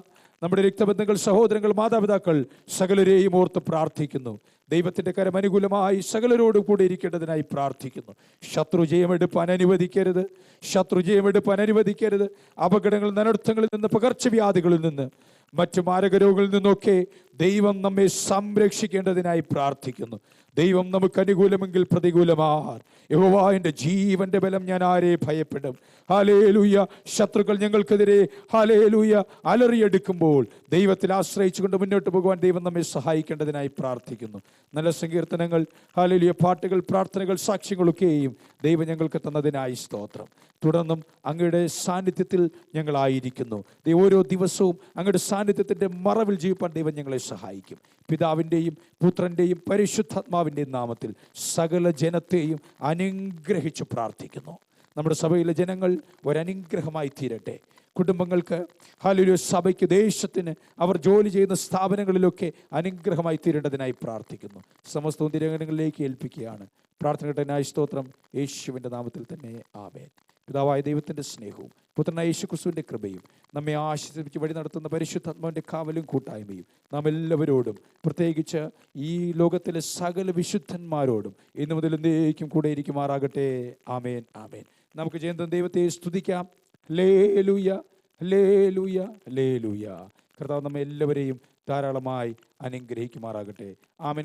C: നമ്മുടെ രക്തബന്ധങ്ങൾ, സഹോദരങ്ങൾ, മാതാപിതാക്കൾ സകലരെയും ഓർത്ത് പ്രാർത്ഥിക്കുന്നു. ദൈവത്തിൻ്റെ കരം അനുകൂലമായി സകലരോടും കൂടെ ഇരിക്കേണ്ടതിനായി പ്രാർത്ഥിക്കുന്നു. ശത്രു ജയമെടുപ്പാൻ അനുവദിക്കരുത്, ശത്രു ജയമെടുപ്പാൻ അനുവദിക്കരുത്. അപകടങ്ങളിൽ നിന്ന്, അനർത്ഥങ്ങളിൽ നിന്ന്, പകർച്ചവ്യാധികളിൽ നിന്ന്, മറ്റു മാരകരോഗങ്ങളിൽ നിന്നൊക്കെ
A: ദൈവം നമ്മെ സംരക്ഷിക്കേണ്ടതിനായി പ്രാർത്ഥിക്കുന്നു. ദൈവം നമുക്ക് അനുകൂലമെങ്കിൽ പ്രതികൂലമാർ. യഹോവ എൻ്റെ ജീവന്റെ ബലം, ഞാൻ ആരെ ഭയപ്പെടും. ഹല്ലേലൂയ. ശത്രുക്കൾ ഞങ്ങൾക്കെതിരെ ഹല്ലേലൂയ അലറിയെടുക്കുമ്പോൾ ദൈവത്തിൽ ആശ്രയിച്ചുകൊണ്ട് മുന്നോട്ട് പോകുവാൻ ദൈവം നമ്മെ സഹായിക്കേണ്ടതിനായി പ്രാർത്ഥിക്കുന്നു. നല്ല സങ്കീർത്തനങ്ങൾ, ഹല്ലേലൂയ പാട്ടുകൾ, പ്രാർത്ഥനകൾ, സാക്ഷ്യങ്ങളൊക്കെയും ദൈവം ഞങ്ങൾക്ക് തന്നതിനായി സ്തോത്രം. തുടർന്നും അങ്ങയുടെ സാന്നിധ്യത്തിൽ ഞങ്ങളായിരിക്കുന്നു. ഓരോ ദിവസവും അങ്ങയുടെ സാന്നിധ്യത്തിൻ്റെ മറവിൽ ജീവിപ്പാൻ ദൈവം ഞങ്ങളെ സഹായിക്കും. പിതാവിൻ്റെയും പുത്രൻ്റെയും പരിശുദ്ധാത്മാവിൻ്റെയും നാമത്തിൽ സകല ജനത്തെയും അനുഗ്രഹിച്ച് പ്രാർത്ഥിക്കുന്നു. നമ്മുടെ സഭയിലെ ജനങ്ങൾ ഒരനുഗ്രഹമായി തീരട്ടെ. കുടുംബങ്ങൾക്ക്, ഹല്ലേലൂയ, സഭയ്ക്ക്, ദേശത്തിന്, അവർ ജോലി ചെയ്യുന്ന സ്ഥാപനങ്ങളിലൊക്കെ അനുഗ്രഹമായി തീരേണ്ടതിനായി പ്രാർത്ഥിക്കുന്നു. സമസ്തവും തിരങ്ങളിലേക്ക് ഏൽപ്പിക്കുകയാണ്. പ്രാർത്ഥനകൾക്കായി സ്തോത്രം. യേശുവിൻ്റെ നാമത്തിൽ തന്നെ ആമേൻ. പിതാവായ ദൈവത്തിൻ്റെ സ്നേഹവും പുത്രനായ യേശുക്രിസ്തുവിൻ്റെ കൃപയും നമ്മെ ആശീർവദിച്ച് വഴി നടത്തുന്ന പരിശുദ്ധാത്മാവിൻ്റെ കാവലും കൂട്ടായ്മയും നാം എല്ലാവരോടും, പ്രത്യേകിച്ച് ഈ ലോകത്തിലെ സകല വിശുദ്ധന്മാരോടും ഇന്നു മുതൽ എന്നേക്കും കൂടെ ഇരിക്കുമാറാകട്ടെ. ആമേൻ, ആമേൻ. നമുക്ക് ജയന്തം ദൈവത്തെ സ്തുതിക്കാം. Hallelujah, hallelujah, hallelujah. കർത്താവ് നമ്മെ എല്ലാവരെയും ധാരാളമായി അനുഗ്രഹിക്കുമാറാകട്ടെ. ആമേൻ.